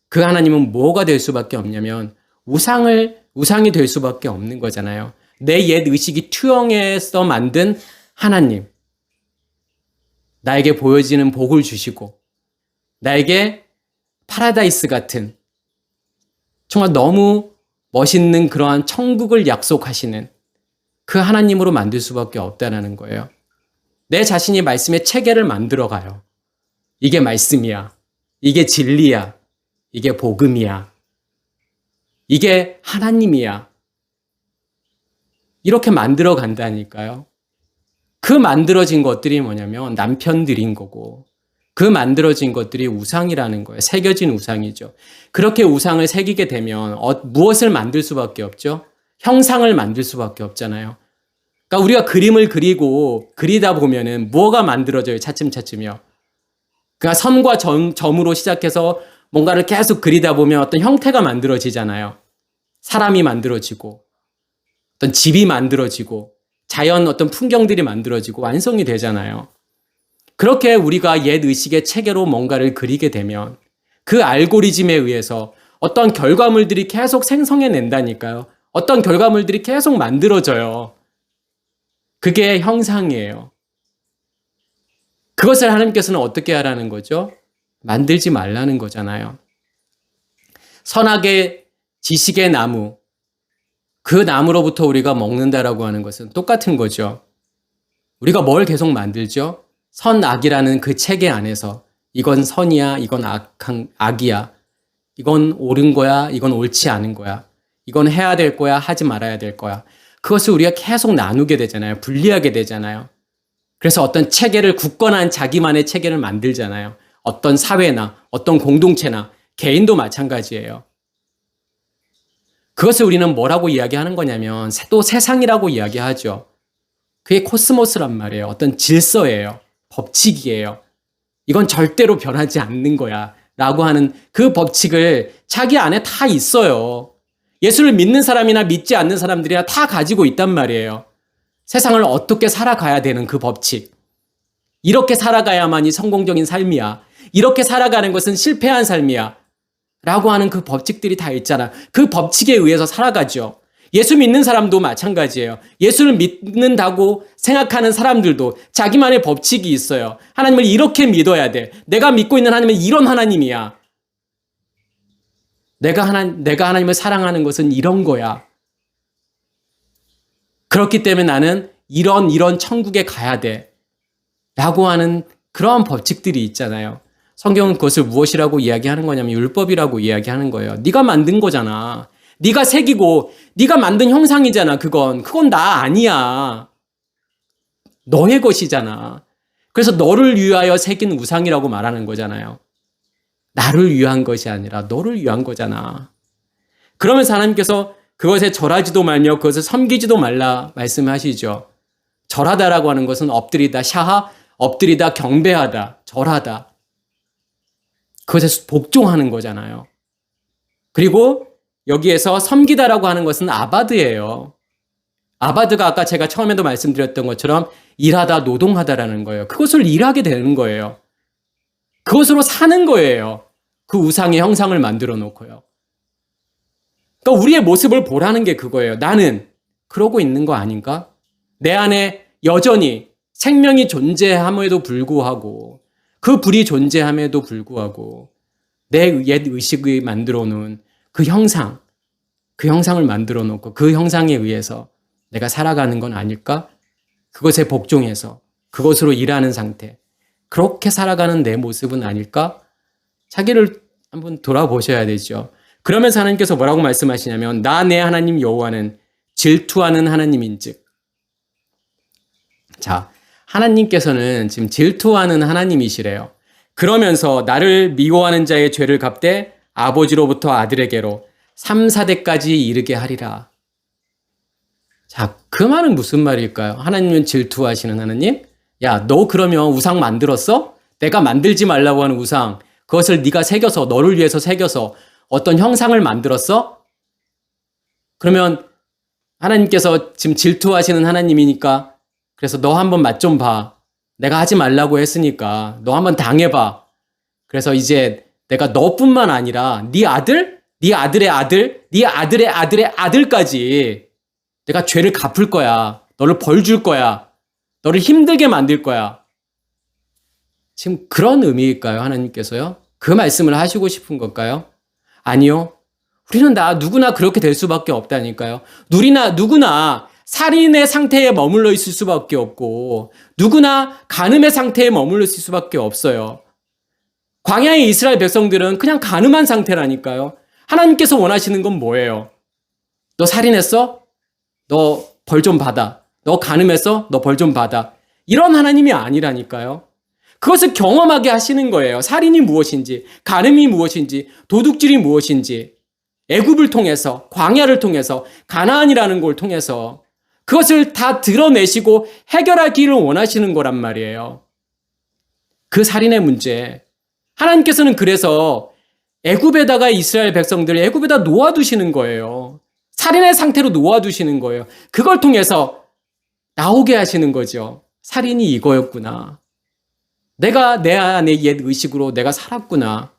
그 하나님은 뭐가 될 수밖에 없냐면 우상이 될 수밖에 없는 거잖아요. 내 옛 의식이 투영해서 만든 하나님. 나에게 보여지는 복을 주시고 나에게 파라다이스 같은 정말 너무 멋있는 그러한 천국을 약속하시는 그 하나님으로 만들 수밖에 없다는 거예요. 내 자신이 말씀의 체계를 만들어 가요. 이게 말씀이야. 이게 진리야. 이게 복음이야. 이게 하나님이야. 이렇게 만들어 간다니까요. 그 만들어진 것들이 뭐냐면 남편들인 거고 그 만들어진 것들이 우상이라는 거예요. 새겨진 우상이죠. 그렇게 우상을 새기게 되면 무엇을 만들 수밖에 없죠? 형상을 만들 수밖에 없잖아요. 그러니까 우리가 그림을 그리다 보면은 뭐가 만들어져요? 차츰차츰이요. 그러니까 선과 점으로 시작해서 뭔가를 계속 그리다 보면 어떤 형태가 만들어지잖아요. 사람이 만들어지고 어떤 집이 만들어지고 자연 어떤 풍경들이 만들어지고 완성이 되잖아요. 그렇게 우리가 옛 의식의 체계로 뭔가를 그리게 되면 그 알고리즘에 의해서 어떤 결과물들이 계속 생성해낸다니까요. 어떤 결과물들이 계속 만들어져요. 그게 형상이에요. 그것을 하나님께서는 어떻게 하라는 거죠? 만들지 말라는 거잖아요. 선악의 지식의 나무, 그 나무로부터 우리가 먹는다라고 하는 것은 똑같은 거죠. 우리가 뭘 계속 만들죠? 선악이라는 그 체계 안에서 이건 선이야, 이건 악이야, 이건 옳은 거야, 이건 옳지 않은 거야, 이건 해야 될 거야, 하지 말아야 될 거야. 그것을 우리가 계속 나누게 되잖아요. 분리하게 되잖아요. 그래서 어떤 체계를 굳건한 자기만의 체계를 만들잖아요. 어떤 사회나 어떤 공동체나 개인도 마찬가지예요. 그것을 우리는 뭐라고 이야기하는 거냐면 또 세상이라고 이야기하죠. 그게 코스모스란 말이에요. 어떤 질서예요. 법칙이에요. 이건 절대로 변하지 않는 거야 라고 하는 그 법칙을 자기 안에 다 있어요. 예수를 믿는 사람이나 믿지 않는 사람들이나 다 가지고 있단 말이에요. 세상을 어떻게 살아가야 되는 그 법칙. 이렇게 살아가야만이 성공적인 삶이야. 이렇게 살아가는 것은 실패한 삶이야. 라고 하는 그 법칙들이 다 있잖아. 그 법칙에 의해서 살아가죠. 예수 믿는 사람도 마찬가지예요. 예수를 믿는다고 생각하는 사람들도 자기만의 법칙이 있어요. 하나님을 이렇게 믿어야 돼. 내가 믿고 있는 하나님은 이런 하나님이야. 내가 하나님을 사랑하는 것은 이런 거야. 그렇기 때문에 나는 이런 천국에 가야 돼. 라고 하는 그러한 법칙들이 있잖아요. 성경은 그것을 무엇이라고 이야기하는 거냐면 율법이라고 이야기하는 거예요. 네가 만든 거잖아. 네가 새기고 네가 만든 형상이잖아. 그건 나 아니야. 너의 것이잖아. 그래서 너를 위하여 새긴 우상이라고 말하는 거잖아요. 나를 위한 것이 아니라 너를 위한 거잖아. 그러면서 하나님께서 그것에 절하지도 말며 그것을 섬기지도 말라 말씀하시죠. 절하다라고 하는 것은 엎드리다, 샤하, 엎드리다, 경배하다, 절하다. 그것에 복종하는 거잖아요. 그리고 여기에서 섬기다라고 하는 것은 아바드예요. 아바드가 아까 제가 처음에도 말씀드렸던 것처럼 일하다, 노동하다라는 거예요. 그것을 일하게 되는 거예요. 그것으로 사는 거예요. 그 우상의 형상을 만들어 놓고요. 그러니까 우리의 모습을 보라는 게 그거예요. 나는 그러고 있는 거 아닌가? 내 안에 여전히 생명이 존재함에도 불구하고 그 불이 존재함에도 불구하고 내 옛 의식이 만들어 놓은 그 형상을 만들어 놓고 그 형상에 의해서 내가 살아가는 건 아닐까? 그것에 복종해서 그것으로 일하는 상태. 그렇게 살아가는 내 모습은 아닐까? 자기를 한번 돌아보셔야 되죠. 그러면서 하나님께서 뭐라고 말씀하시냐면 나 내 하나님 여호와는 질투하는 하나님인즉. 자, 하나님께서는 지금 질투하는 하나님이시래요. 그러면서 나를 미워하는 자의 죄를 갚되 아버지로부터 아들에게로 3, 4대까지 이르게 하리라. 자, 그 말은 무슨 말일까요? 하나님은 질투하시는 하나님? 야, 너 그러면 우상 만들었어? 내가 만들지 말라고 하는 우상, 그것을 네가 새겨서, 너를 위해서 새겨서 어떤 형상을 만들었어? 그러면 하나님께서 지금 질투하시는 하나님이니까 그래서 너 한번 맛 좀 봐. 내가 하지 말라고 했으니까 너 한번 당해봐. 그래서 이제 내가 너뿐만 아니라 네 아들, 네 아들의 아들, 네 아들의 아들의 아들까지 내가 죄를 갚을 거야. 너를 벌 줄 거야. 너를 힘들게 만들 거야. 지금 그런 의미일까요? 하나님께서요? 그 말씀을 하시고 싶은 걸까요? 아니요. 우리는 누구나 그렇게 될 수밖에 없다니까요. 누구나 살인의 상태에 머물러 있을 수밖에 없고 누구나 간음의 상태에 머물러 있을 수밖에 없어요. 광야의 이스라엘 백성들은 그냥 간음한 상태라니까요. 하나님께서 원하시는 건 뭐예요? 너 살인했어? 너 벌 좀 받아. 너 간음했어? 너 벌 좀 받아. 이런 하나님이 아니라니까요. 그것을 경험하게 하시는 거예요. 살인이 무엇인지, 간음이 무엇인지, 도둑질이 무엇인지, 애굽을 통해서, 광야를 통해서, 가나안이라는 걸 통해서 그것을 다 드러내시고 해결하기를 원하시는 거란 말이에요. 그 살인의 문제. 하나님께서는 그래서 애굽에다가 이스라엘 백성들을 애굽에다 놓아두시는 거예요. 살인의 상태로 놓아두시는 거예요. 그걸 통해서 나오게 하시는 거죠. 살인이 이거였구나. 내가 내 안에 옛 의식으로 내가 살았구나.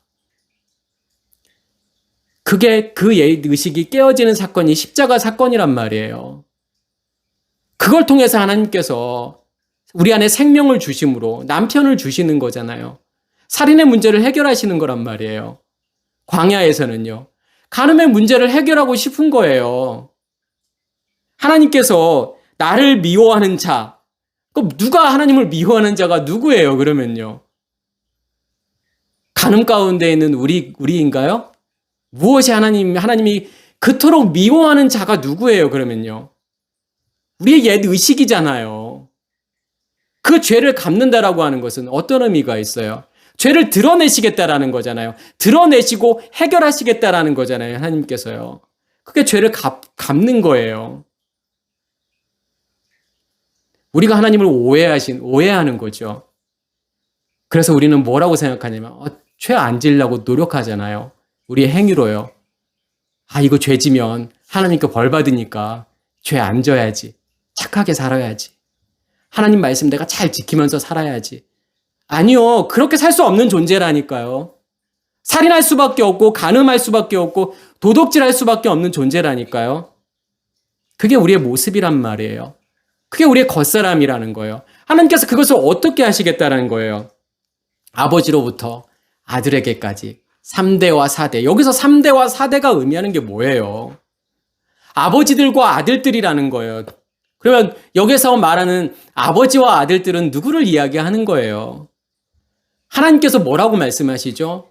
그게 그 옛 의식이 깨어지는 사건이 십자가 사건이란 말이에요. 그걸 통해서 하나님께서 우리 안에 생명을 주심으로 남편을 주시는 거잖아요. 살인의 문제를 해결하시는 거란 말이에요. 광야에서는요. 간음의 문제를 해결하고 싶은 거예요. 하나님께서 나를 미워하는 자, 그럼 누가 하나님을 미워하는 자가 누구예요? 그러면요. 간음 가운데 있는 우리인가요? 무엇이 하나님이 그토록 미워하는 자가 누구예요? 그러면요. 우리의 옛 의식이잖아요. 그 죄를 갚는다라고 하는 것은 어떤 의미가 있어요? 죄를 드러내시겠다라는 거잖아요. 드러내시고 해결하시겠다라는 거잖아요. 하나님께서요. 그게 죄를 갚는 거예요. 우리가 하나님을 오해하는 거죠. 그래서 우리는 뭐라고 생각하냐면 죄 안 지으려고 노력하잖아요. 우리의 행위로요. 이거 죄 지면 하나님께 벌 받으니까 죄 안 져야지. 착하게 살아야지. 하나님 말씀 내가 잘 지키면서 살아야지. 아니요. 그렇게 살 수 없는 존재라니까요. 살인할 수밖에 없고 간음할 수밖에 없고 도둑질할 수밖에 없는 존재라니까요. 그게 우리의 모습이란 말이에요. 그게 우리의 겉사람이라는 거예요. 하나님께서 그것을 어떻게 하시겠다는 거예요. 아버지로부터 아들에게까지 3대와 4대. 여기서 3대와 4대가 의미하는 게 뭐예요? 아버지들과 아들들이라는 거예요. 그러면 여기서 말하는 아버지와 아들들은 누구를 이야기하는 거예요? 하나님께서 뭐라고 말씀하시죠?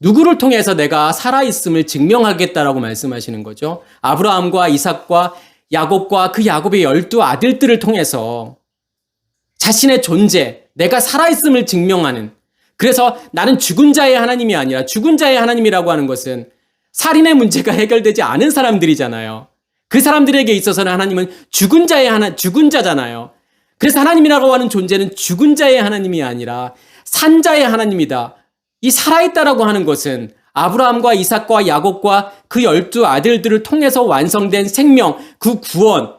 누구를 통해서 내가 살아있음을 증명하겠다라고 말씀하시는 거죠? 아브라함과 이삭과 야곱과 그 야곱의 12 아들들을 통해서 자신의 존재, 내가 살아있음을 증명하는, 그래서 나는 죽은 자의 하나님이 아니라 죽은 자의 하나님이라고 하는 것은 살인의 문제가 해결되지 않은 사람들이잖아요. 그 사람들에게 있어서는 하나님은 죽은 자잖아요. 그래서 하나님이라고 하는 존재는 죽은 자의 하나님이 아니라 산 자의 하나님이다. 이 살아있다라고 하는 것은 아브라함과 이삭과 야곱과 그 12 아들들을 통해서 완성된 생명, 그 구원,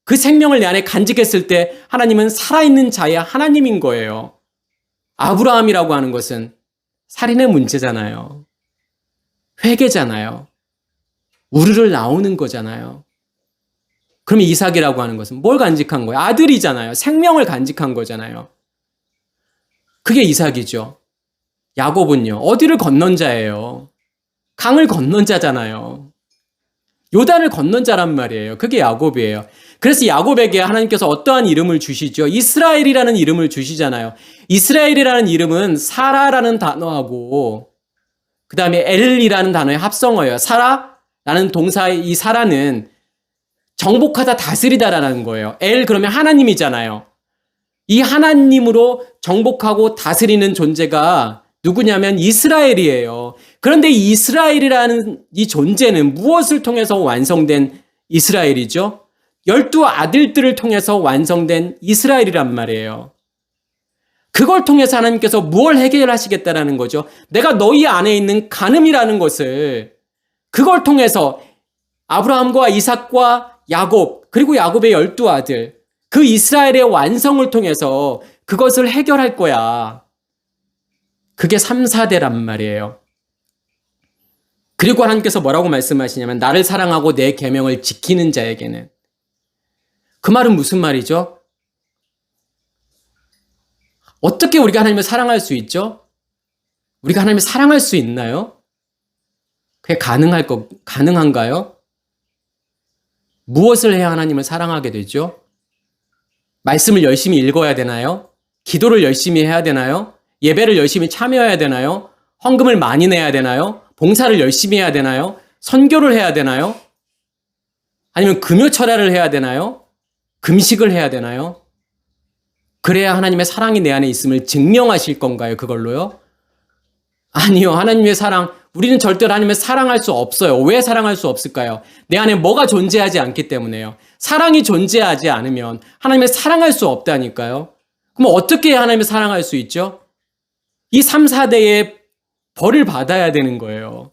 그 생명을 내 안에 간직했을 때 하나님은 살아있는 자의 하나님인 거예요. 아브라함이라고 하는 것은 살인의 문제잖아요. 회개잖아요. 우르르 나오는 거잖아요. 그럼 이삭이라고 하는 것은 뭘 간직한 거예요? 아들이잖아요. 생명을 간직한 거잖아요. 그게 이삭이죠. 야곱은요. 어디를 건넌 자예요? 강을 건넌 자잖아요. 요단을 건넌 자란 말이에요. 그게 야곱이에요. 그래서 야곱에게 하나님께서 어떠한 이름을 주시죠? 이스라엘이라는 이름을 주시잖아요. 이스라엘이라는 이름은 사라라는 단어하고 그 다음에 엘이라는 단어의 합성어예요. 사라라는 동사의 이 사라는 정복하다, 다스리다라는 거예요. 엘 그러면 하나님이잖아요. 이 하나님으로 정복하고 다스리는 존재가 누구냐면 이스라엘이에요. 그런데 이 이스라엘이라는 이 존재는 무엇을 통해서 완성된 이스라엘이죠? 12아들들을 통해서 완성된 이스라엘이란 말이에요. 그걸 통해서 하나님께서 무엇을 해결하시겠다라는 거죠? 내가 너희 안에 있는 간음이라는 것을 그걸 통해서 아브라함과 이삭과 야곱 그리고 야곱의 12아들 그 이스라엘의 완성을 통해서 그것을 해결할 거야. 그게 3, 4대란 말이에요. 그리고 하나님께서 뭐라고 말씀하시냐면 나를 사랑하고 내 계명을 지키는 자에게는 그 말은 무슨 말이죠? 어떻게 우리가 하나님을 사랑할 수 있죠? 우리가 하나님을 사랑할 수 있나요? 그게 가능한가요? 무엇을 해야 하나님을 사랑하게 되죠? 말씀을 열심히 읽어야 되나요? 기도를 열심히 해야 되나요? 예배를 열심히 참여해야 되나요? 헌금을 많이 내야 되나요? 봉사를 열심히 해야 되나요? 선교를 해야 되나요? 아니면 금요철야를 해야 되나요? 금식을 해야 되나요? 그래야 하나님의 사랑이 내 안에 있음을 증명하실 건가요? 그걸로요? 아니요. 하나님의 사랑, 우리는 절대로 하나님을 사랑할 수 없어요. 왜 사랑할 수 없을까요? 내 안에 뭐가 존재하지 않기 때문에요. 사랑이 존재하지 않으면 하나님을 사랑할 수 없다니까요. 그럼 어떻게 하나님을 사랑할 수 있죠? 이 3, 4대의 벌을 받아야 되는 거예요.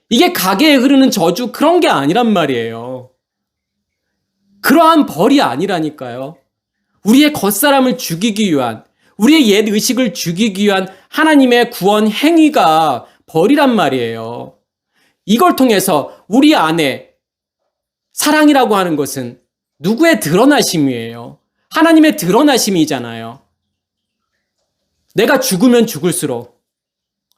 이게 가게에 흐르는 저주 그런 게 아니란 말이에요. 그러한 벌이 아니라니까요. 우리의 겉사람을 죽이기 위한, 우리의 옛 의식을 죽이기 위한 하나님의 구원 행위가 벌이란 말이에요. 이걸 통해서 우리 안에 사랑이라고 하는 것은 누구의 드러나심이에요? 하나님의 드러나심이잖아요. 내가 죽으면 죽을수록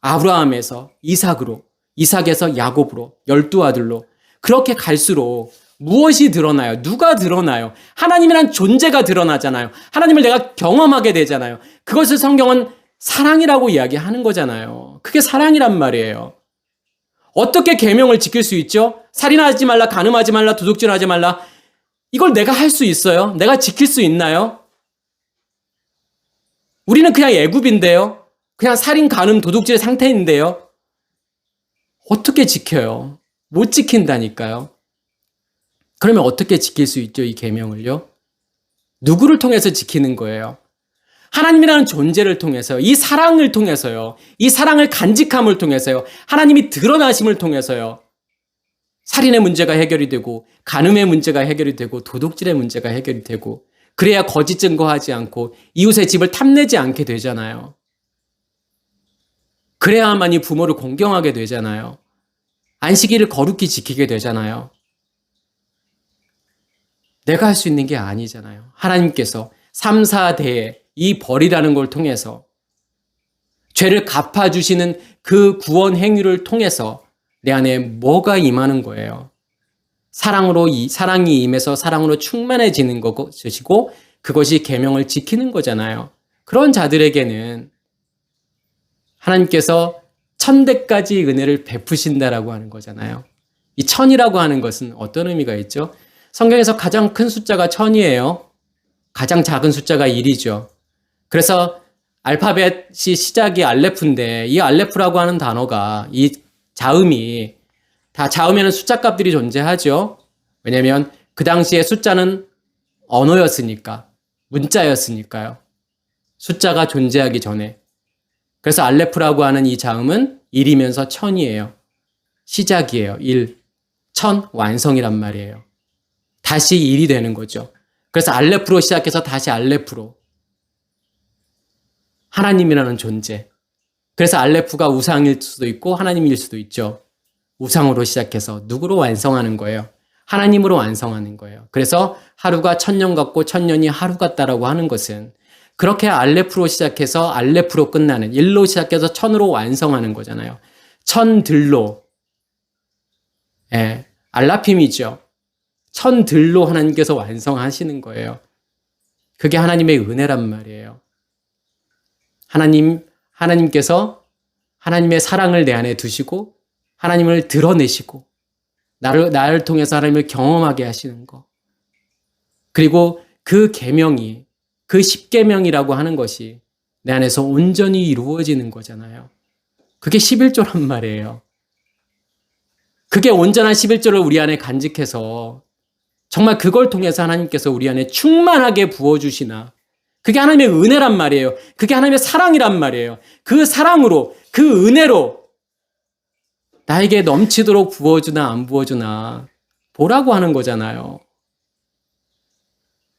아브라함에서 이삭으로, 이삭에서 야곱으로, 12아들로 그렇게 갈수록 무엇이 드러나요? 누가 드러나요? 하나님이란 존재가 드러나잖아요. 하나님을 내가 경험하게 되잖아요. 그것을 성경은 사랑이라고 이야기하는 거잖아요. 그게 사랑이란 말이에요. 어떻게 계명을 지킬 수 있죠? 살인하지 말라, 간음하지 말라, 도둑질하지 말라. 이걸 내가 할 수 있어요? 내가 지킬 수 있나요? 우리는 그냥 애굽인데요. 그냥 살인, 간음, 도둑질 상태인데요. 어떻게 지켜요? 못 지킨다니까요. 그러면 어떻게 지킬 수 있죠? 이 계명을요? 누구를 통해서 지키는 거예요? 하나님이라는 존재를 통해서요. 이 사랑을 통해서요. 이 사랑을 간직함을 통해서요. 하나님이 드러나심을 통해서요. 살인의 문제가 해결이 되고 간음의 문제가 해결이 되고 도둑질의 문제가 해결이 되고 그래야 거짓 증거하지 않고 이웃의 집을 탐내지 않게 되잖아요. 그래야만이 부모를 공경하게 되잖아요. 안식일을 거룩히 지키게 되잖아요. 내가 할 수 있는 게 아니잖아요. 하나님께서 3, 4대의 이 벌이라는 걸 통해서 죄를 갚아주시는 그 구원 행위를 통해서 내 안에 뭐가 임하는 거예요. 사랑이 임해서 사랑으로 충만해지는 것이고 그것이 계명을 지키는 거잖아요. 그런 자들에게는 하나님께서 1000대까지 은혜를 베푸신다라고 하는 거잖아요. 이 1000이라고 하는 것은 어떤 의미가 있죠? 성경에서 가장 큰 숫자가 1000이에요. 가장 작은 숫자가 1이죠. 그래서 알파벳이 시작이 알레프인데 이 알레프라고 하는 단어가 이 자음이 다 자음에는 숫자 값들이 존재하죠. 왜냐하면 그 당시에 숫자는 언어였으니까 문자였으니까요. 숫자가 존재하기 전에. 그래서 알레프라고 하는 이 자음은 1이면서 1000이에요. 시작이에요. 1. 1000 완성이란 말이에요. 다시 1이 되는 거죠. 그래서 알레프로 시작해서 다시 알레프로. 하나님이라는 존재. 그래서 알레프가 우상일 수도 있고 하나님일 수도 있죠. 우상으로 시작해서 누구로 완성하는 거예요? 하나님으로 완성하는 거예요. 그래서 하루가 1000년 같고 1000년이 하루 같다라고 하는 것은 그렇게 알레프로 시작해서 알레프로 끝나는 1로 시작해서 1000으로 완성하는 거잖아요. 1000들로. 예, 알라핌이죠. 1000들로 하나님께서 완성하시는 거예요. 그게 하나님의 은혜란 말이에요. 하나님께서 하나님의 사랑을 내 안에 두시고 하나님을 드러내시고 나를 통해서 하나님을 경험하게 하시는 것. 그리고 그 계명이 그 십계명이라고 하는 것이 내 안에서 온전히 이루어지는 거잖아요. 그게 11조란 말이에요. 그게 온전한 11조를 우리 안에 간직해서 정말 그걸 통해서 하나님께서 우리 안에 충만하게 부어주시나. 그게 하나님의 은혜란 말이에요. 그게 하나님의 사랑이란 말이에요. 그 사랑으로, 그 은혜로 나에게 넘치도록 부어주나 안 부어주나 보라고 하는 거잖아요.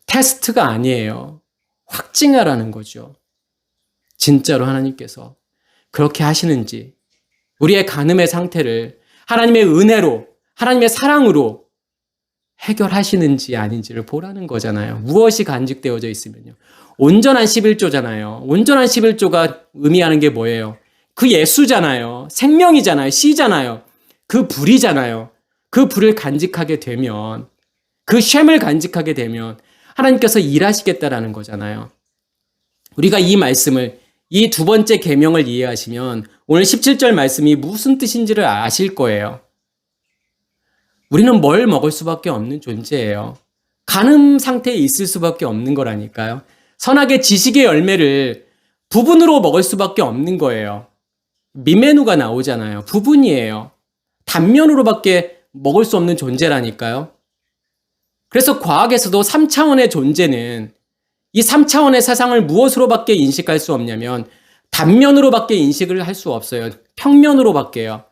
테스트가 아니에요. 확증하라는 거죠. 진짜로 하나님께서 그렇게 하시는지, 우리의 간음의 상태를 하나님의 은혜로, 하나님의 사랑으로 해결하시는지 아닌지를 보라는 거잖아요. 무엇이 간직되어져 있으면요. 온전한 11조잖아요. 온전한 11조가 의미하는 게 뭐예요? 그 예수잖아요. 생명이잖아요. 씨잖아요. 그 불이잖아요. 그 불을 간직하게 되면, 그 쉔을 간직하게 되면 하나님께서 일하시겠다라는 거잖아요. 우리가 이 말씀을, 이 두 번째 계명을 이해하시면 오늘 17절 말씀이 무슨 뜻인지를 아실 거예요. 우리는 뭘 먹을 수밖에 없는 존재예요. 간음 상태에 있을 수밖에 없는 거라니까요. 선악의 지식의 열매를 부분으로 먹을 수밖에 없는 거예요. 미메누가 나오잖아요. 부분이에요. 단면으로밖에 먹을 수 없는 존재라니까요. 그래서 과학에서도 3차원의 존재는 이 3차원의 세상을 무엇으로밖에 인식할 수 없냐면 단면으로밖에 인식을 할 수 없어요. 평면으로밖에요.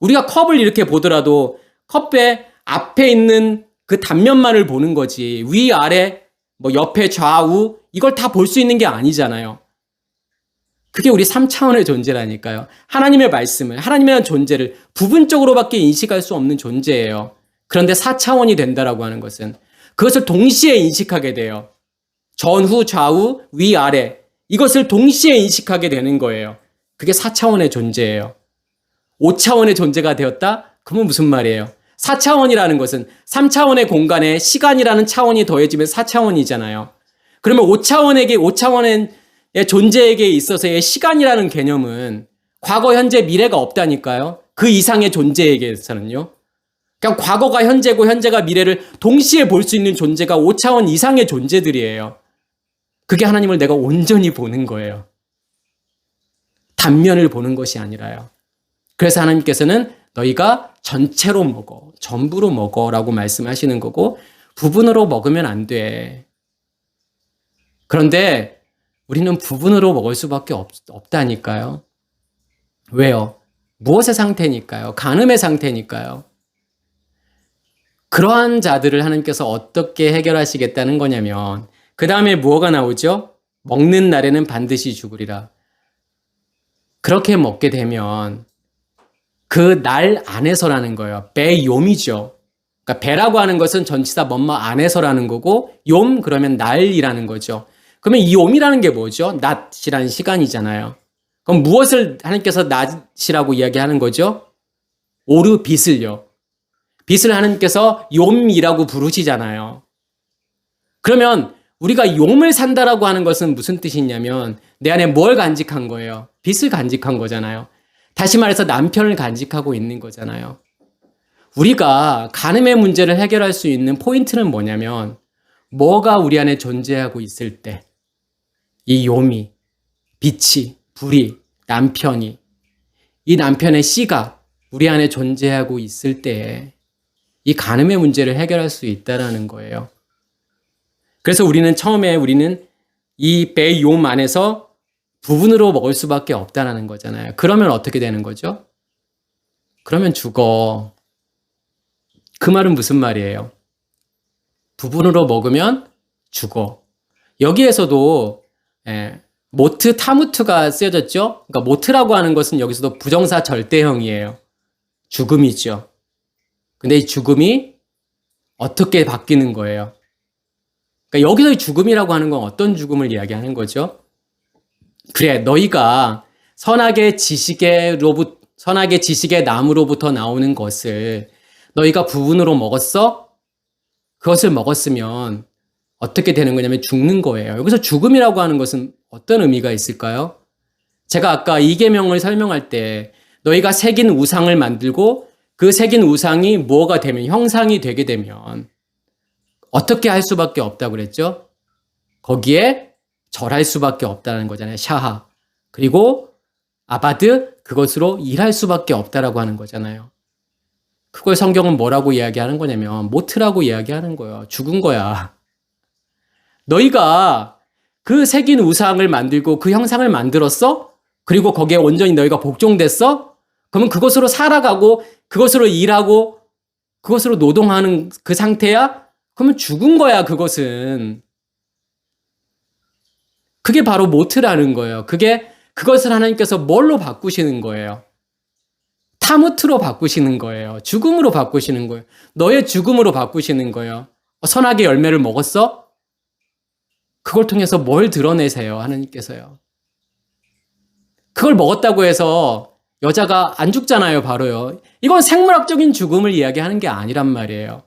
우리가 컵을 이렇게 보더라도 컵의 앞에 있는 그 단면만을 보는 거지 위, 아래, 뭐 옆에, 좌우 이걸 다 볼 수 있는 게 아니잖아요. 그게 우리 3차원의 존재라니까요. 하나님의 말씀을, 하나님의 존재를 부분적으로밖에 인식할 수 없는 존재예요. 그런데 4차원이 된다라고 하는 것은 그것을 동시에 인식하게 돼요. 전후, 좌우, 위, 아래 이것을 동시에 인식하게 되는 거예요. 그게 4차원의 존재예요. 5차원의 존재가 되었다? 그러면 무슨 말이에요? 4차원이라는 것은 3차원의 공간에 시간이라는 차원이 더해지면 4차원이잖아요. 그러면 5차원의 존재에게 있어서의 시간이라는 개념은 과거, 현재, 미래가 없다니까요. 그 이상의 존재에게서는요. 그러니까 과거가 현재고 현재가 미래를 동시에 볼 수 있는 존재가 5차원 이상의 존재들이에요. 그게 하나님을 내가 온전히 보는 거예요. 단면을 보는 것이 아니라요. 그래서 하나님께서는 너희가 전체로 먹어, 전부로 먹어라고 말씀하시는 거고 부분으로 먹으면 안 돼. 그런데 우리는 부분으로 먹을 수밖에 없다니까요. 왜요? 무엇의 상태니까요? 간음의 상태니까요. 그러한 자들을 하나님께서 어떻게 해결하시겠다는 거냐면 그 다음에 무엇가 나오죠? 먹는 날에는 반드시 죽으리라. 그렇게 먹게 되면 그 날 안에서라는 거예요. 배욤이죠. 그러니까 배라고 하는 것은 전치사 뭐뭐 안에서라는 거고 욤 그러면 날이라는 거죠. 그러면 이 욤이라는 게 뭐죠? 낮이라는 시간이잖아요. 그럼 무엇을 하나님께서 낮이라고 이야기하는 거죠? 오르 빛을요. 빛을 하나님께서 욤이라고 부르시잖아요. 그러면 우리가 욤을 산다라고 하는 것은 무슨 뜻이냐면 내 안에 뭘 간직한 거예요? 빛을 간직한 거잖아요. 다시 말해서 남편을 간직하고 있는 거잖아요. 우리가 간음의 문제를 해결할 수 있는 포인트는 뭐냐면 뭐가 우리 안에 존재하고 있을 때 이 욤이, 빛이, 불이, 남편이 이 남편의 씨가 우리 안에 존재하고 있을 때에 이 간음의 문제를 해결할 수 있다라는 거예요. 그래서 우리는 이 배욤 안에서 부분으로 먹을 수밖에 없다라는 거잖아요. 그러면 어떻게 되는 거죠? 그러면 죽어. 그 말은 무슨 말이에요? 부분으로 먹으면 죽어. 여기에서도 모트, 타무트가 쓰여졌죠? 그러니까 모트라고 하는 것은 여기서도 부정사 절대형이에요. 죽음이죠. 근데 이 죽음이 어떻게 바뀌는 거예요? 그러니까 여기서 죽음이라고 하는 건 어떤 죽음을 이야기하는 거죠? 그래, 너희가 선악의 지식의 나무로부터 나오는 것을 너희가 부분으로 먹었어? 그것을 먹었으면 어떻게 되는 거냐면 죽는 거예요. 여기서 죽음이라고 하는 것은 어떤 의미가 있을까요? 제가 아까 이 계명을 설명할 때 너희가 새긴 우상을 만들고 그 새긴 우상이 뭐가 되면 형상이 되게 되면 어떻게 할 수밖에 없다고 그랬죠? 거기에 절할 수밖에 없다는 거잖아요. 샤하. 그리고 아바드, 그것으로 일할 수밖에 없다라고 하는 거잖아요. 그걸 성경은 뭐라고 이야기하는 거냐면 모트라고 이야기하는 거예요. 죽은 거야. 너희가 그 새긴 우상을 만들고 그 형상을 만들었어? 그리고 거기에 온전히 너희가 복종됐어? 그러면 그것으로 살아가고 그것으로 일하고 그것으로 노동하는 그 상태야? 그러면 죽은 거야, 그것은. 그게 바로 모트라는 거예요. 그것을 하나님께서 뭘로 바꾸시는 거예요? 타무트로 바꾸시는 거예요. 죽음으로 바꾸시는 거예요. 너의 죽음으로 바꾸시는 거예요. 선악의 열매를 먹었어? 그걸 통해서 뭘 드러내세요, 하나님께서요. 그걸 먹었다고 해서 여자가 안 죽잖아요, 바로요. 이건 생물학적인 죽음을 이야기하는 게 아니란 말이에요.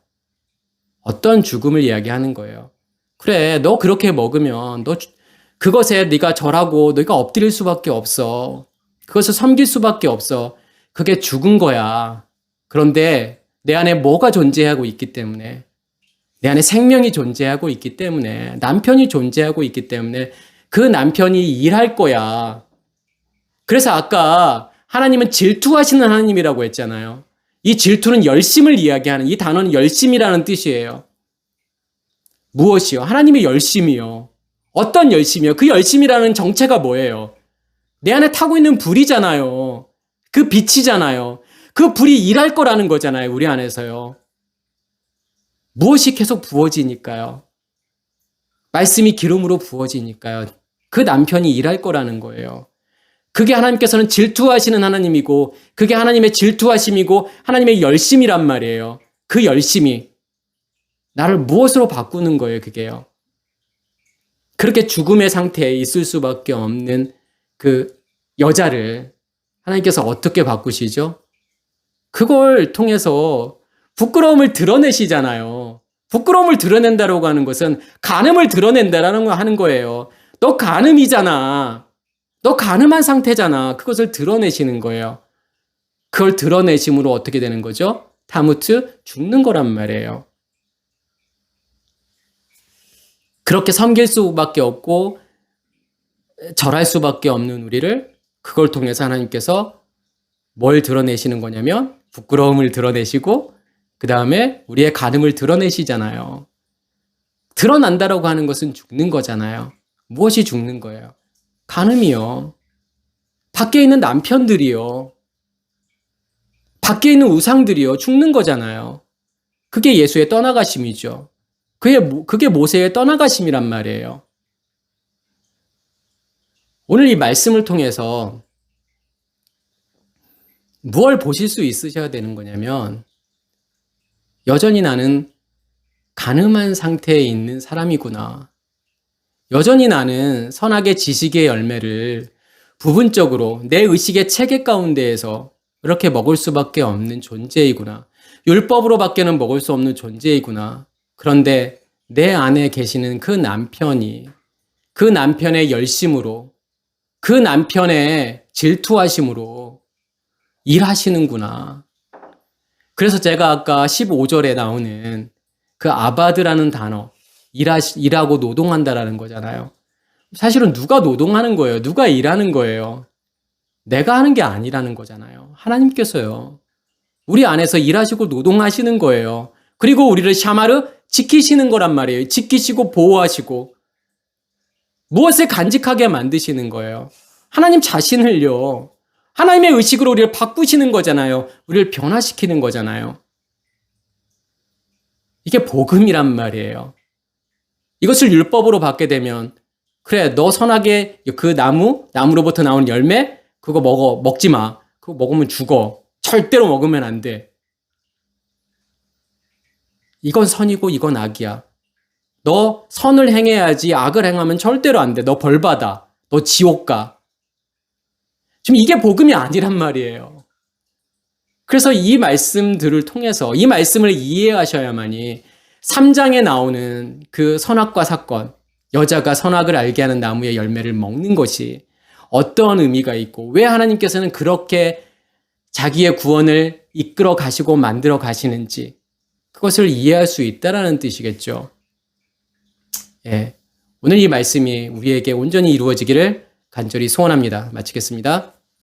어떤 죽음을 이야기하는 거예요. 그래, 너 그렇게 먹으면 그것에 네가 절하고 네가 엎드릴 수밖에 없어. 그것을 섬길 수밖에 없어. 그게 죽은 거야. 그런데 내 안에 뭐가 존재하고 있기 때문에, 내 안에 생명이 존재하고 있기 때문에, 남편이 존재하고 있기 때문에 그 남편이 일할 거야. 그래서 아까 하나님은 질투하시는 하나님이라고 했잖아요. 이 질투는 열심을 이야기하는, 이 단어는 열심이라는 뜻이에요. 무엇이요? 하나님의 열심이요. 어떤 열심이요? 그 열심이라는 정체가 뭐예요? 내 안에 타고 있는 불이잖아요. 그 빛이잖아요. 그 불이 일할 거라는 거잖아요. 우리 안에서요. 무엇이 계속 부어지니까요. 말씀이 기름으로 부어지니까요. 그 남편이 일할 거라는 거예요. 그게 하나님께서는 질투하시는 하나님이고 그게 하나님의 질투하심이고 하나님의 열심이란 말이에요. 그 열심이 나를 무엇으로 바꾸는 거예요, 그게요. 그렇게 죽음의 상태에 있을 수밖에 없는 그 여자를 하나님께서 어떻게 바꾸시죠? 그걸 통해서 부끄러움을 드러내시잖아요. 부끄러움을 드러낸다라고 하는 것은 간음을 드러낸다라는 거 하는 거예요. 너 간음이잖아. 너 간음한 상태잖아. 그것을 드러내시는 거예요. 그걸 드러내심으로 어떻게 되는 거죠? 타무트, 죽는 거란 말이에요. 그렇게 섬길 수밖에 없고 절할 수밖에 없는 우리를 그걸 통해서 하나님께서 뭘 드러내시는 거냐면 부끄러움을 드러내시고 그 다음에 우리의 간음을 드러내시잖아요. 드러난다라고 하는 것은 죽는 거잖아요. 무엇이 죽는 거예요? 간음이요. 밖에 있는 남편들이요. 밖에 있는 우상들이요. 죽는 거잖아요. 그게 예수의 떠나가심이죠. 그게 모세의 떠나가심이란 말이에요. 오늘 이 말씀을 통해서 무엇을 보실 수 있으셔야 되는 거냐면 여전히 나는 간음한 상태에 있는 사람이구나. 여전히 나는 선악의 지식의 열매를 부분적으로 내 의식의 체계 가운데에서 이렇게 먹을 수밖에 없는 존재이구나. 율법으로밖에는 먹을 수 없는 존재이구나. 그런데 내 안에 계시는 그 남편이 그 남편의 열심으로 그 남편의 질투하심으로 일하시는구나. 그래서 제가 아까 15절에 나오는 그 아바드라는 단어, 일하고 노동한다라는 거잖아요. 사실은 누가 노동하는 거예요? 누가 일하는 거예요? 내가 하는 게 아니라는 거잖아요. 하나님께서요. 우리 안에서 일하시고 노동하시는 거예요. 그리고 우리를 샤마르 지키시는 거란 말이에요. 지키시고 보호하시고 무엇을 간직하게 만드시는 거예요. 하나님 자신을요. 하나님의 의식으로 우리를 바꾸시는 거잖아요. 우리를 변화시키는 거잖아요. 이게 복음이란 말이에요. 이것을 율법으로 받게 되면 그래, 너 선하게 그 나무로부터 나오는 열매 그거 먹지 마. 그거 먹으면 죽어. 절대로 먹으면 안 돼. 이건 선이고 이건 악이야. 너 선을 행해야지 악을 행하면 절대로 안 돼. 너 벌 받아. 너 지옥 가. 지금 이게 복음이 아니란 말이에요. 그래서 이 말씀들을 통해서 이 말씀을 이해하셔야만이 3장에 나오는 그 선악과 사건, 여자가 선악을 알게 하는 나무의 열매를 먹는 것이 어떤 의미가 있고 왜 하나님께서는 그렇게 자기의 구원을 이끌어 가시고 만들어 가시는지 그것을 이해할 수 있다라는 뜻이겠죠. 예. 오늘 이 말씀이 우리에게 온전히 이루어지기를 간절히 소원합니다. 마치겠습니다.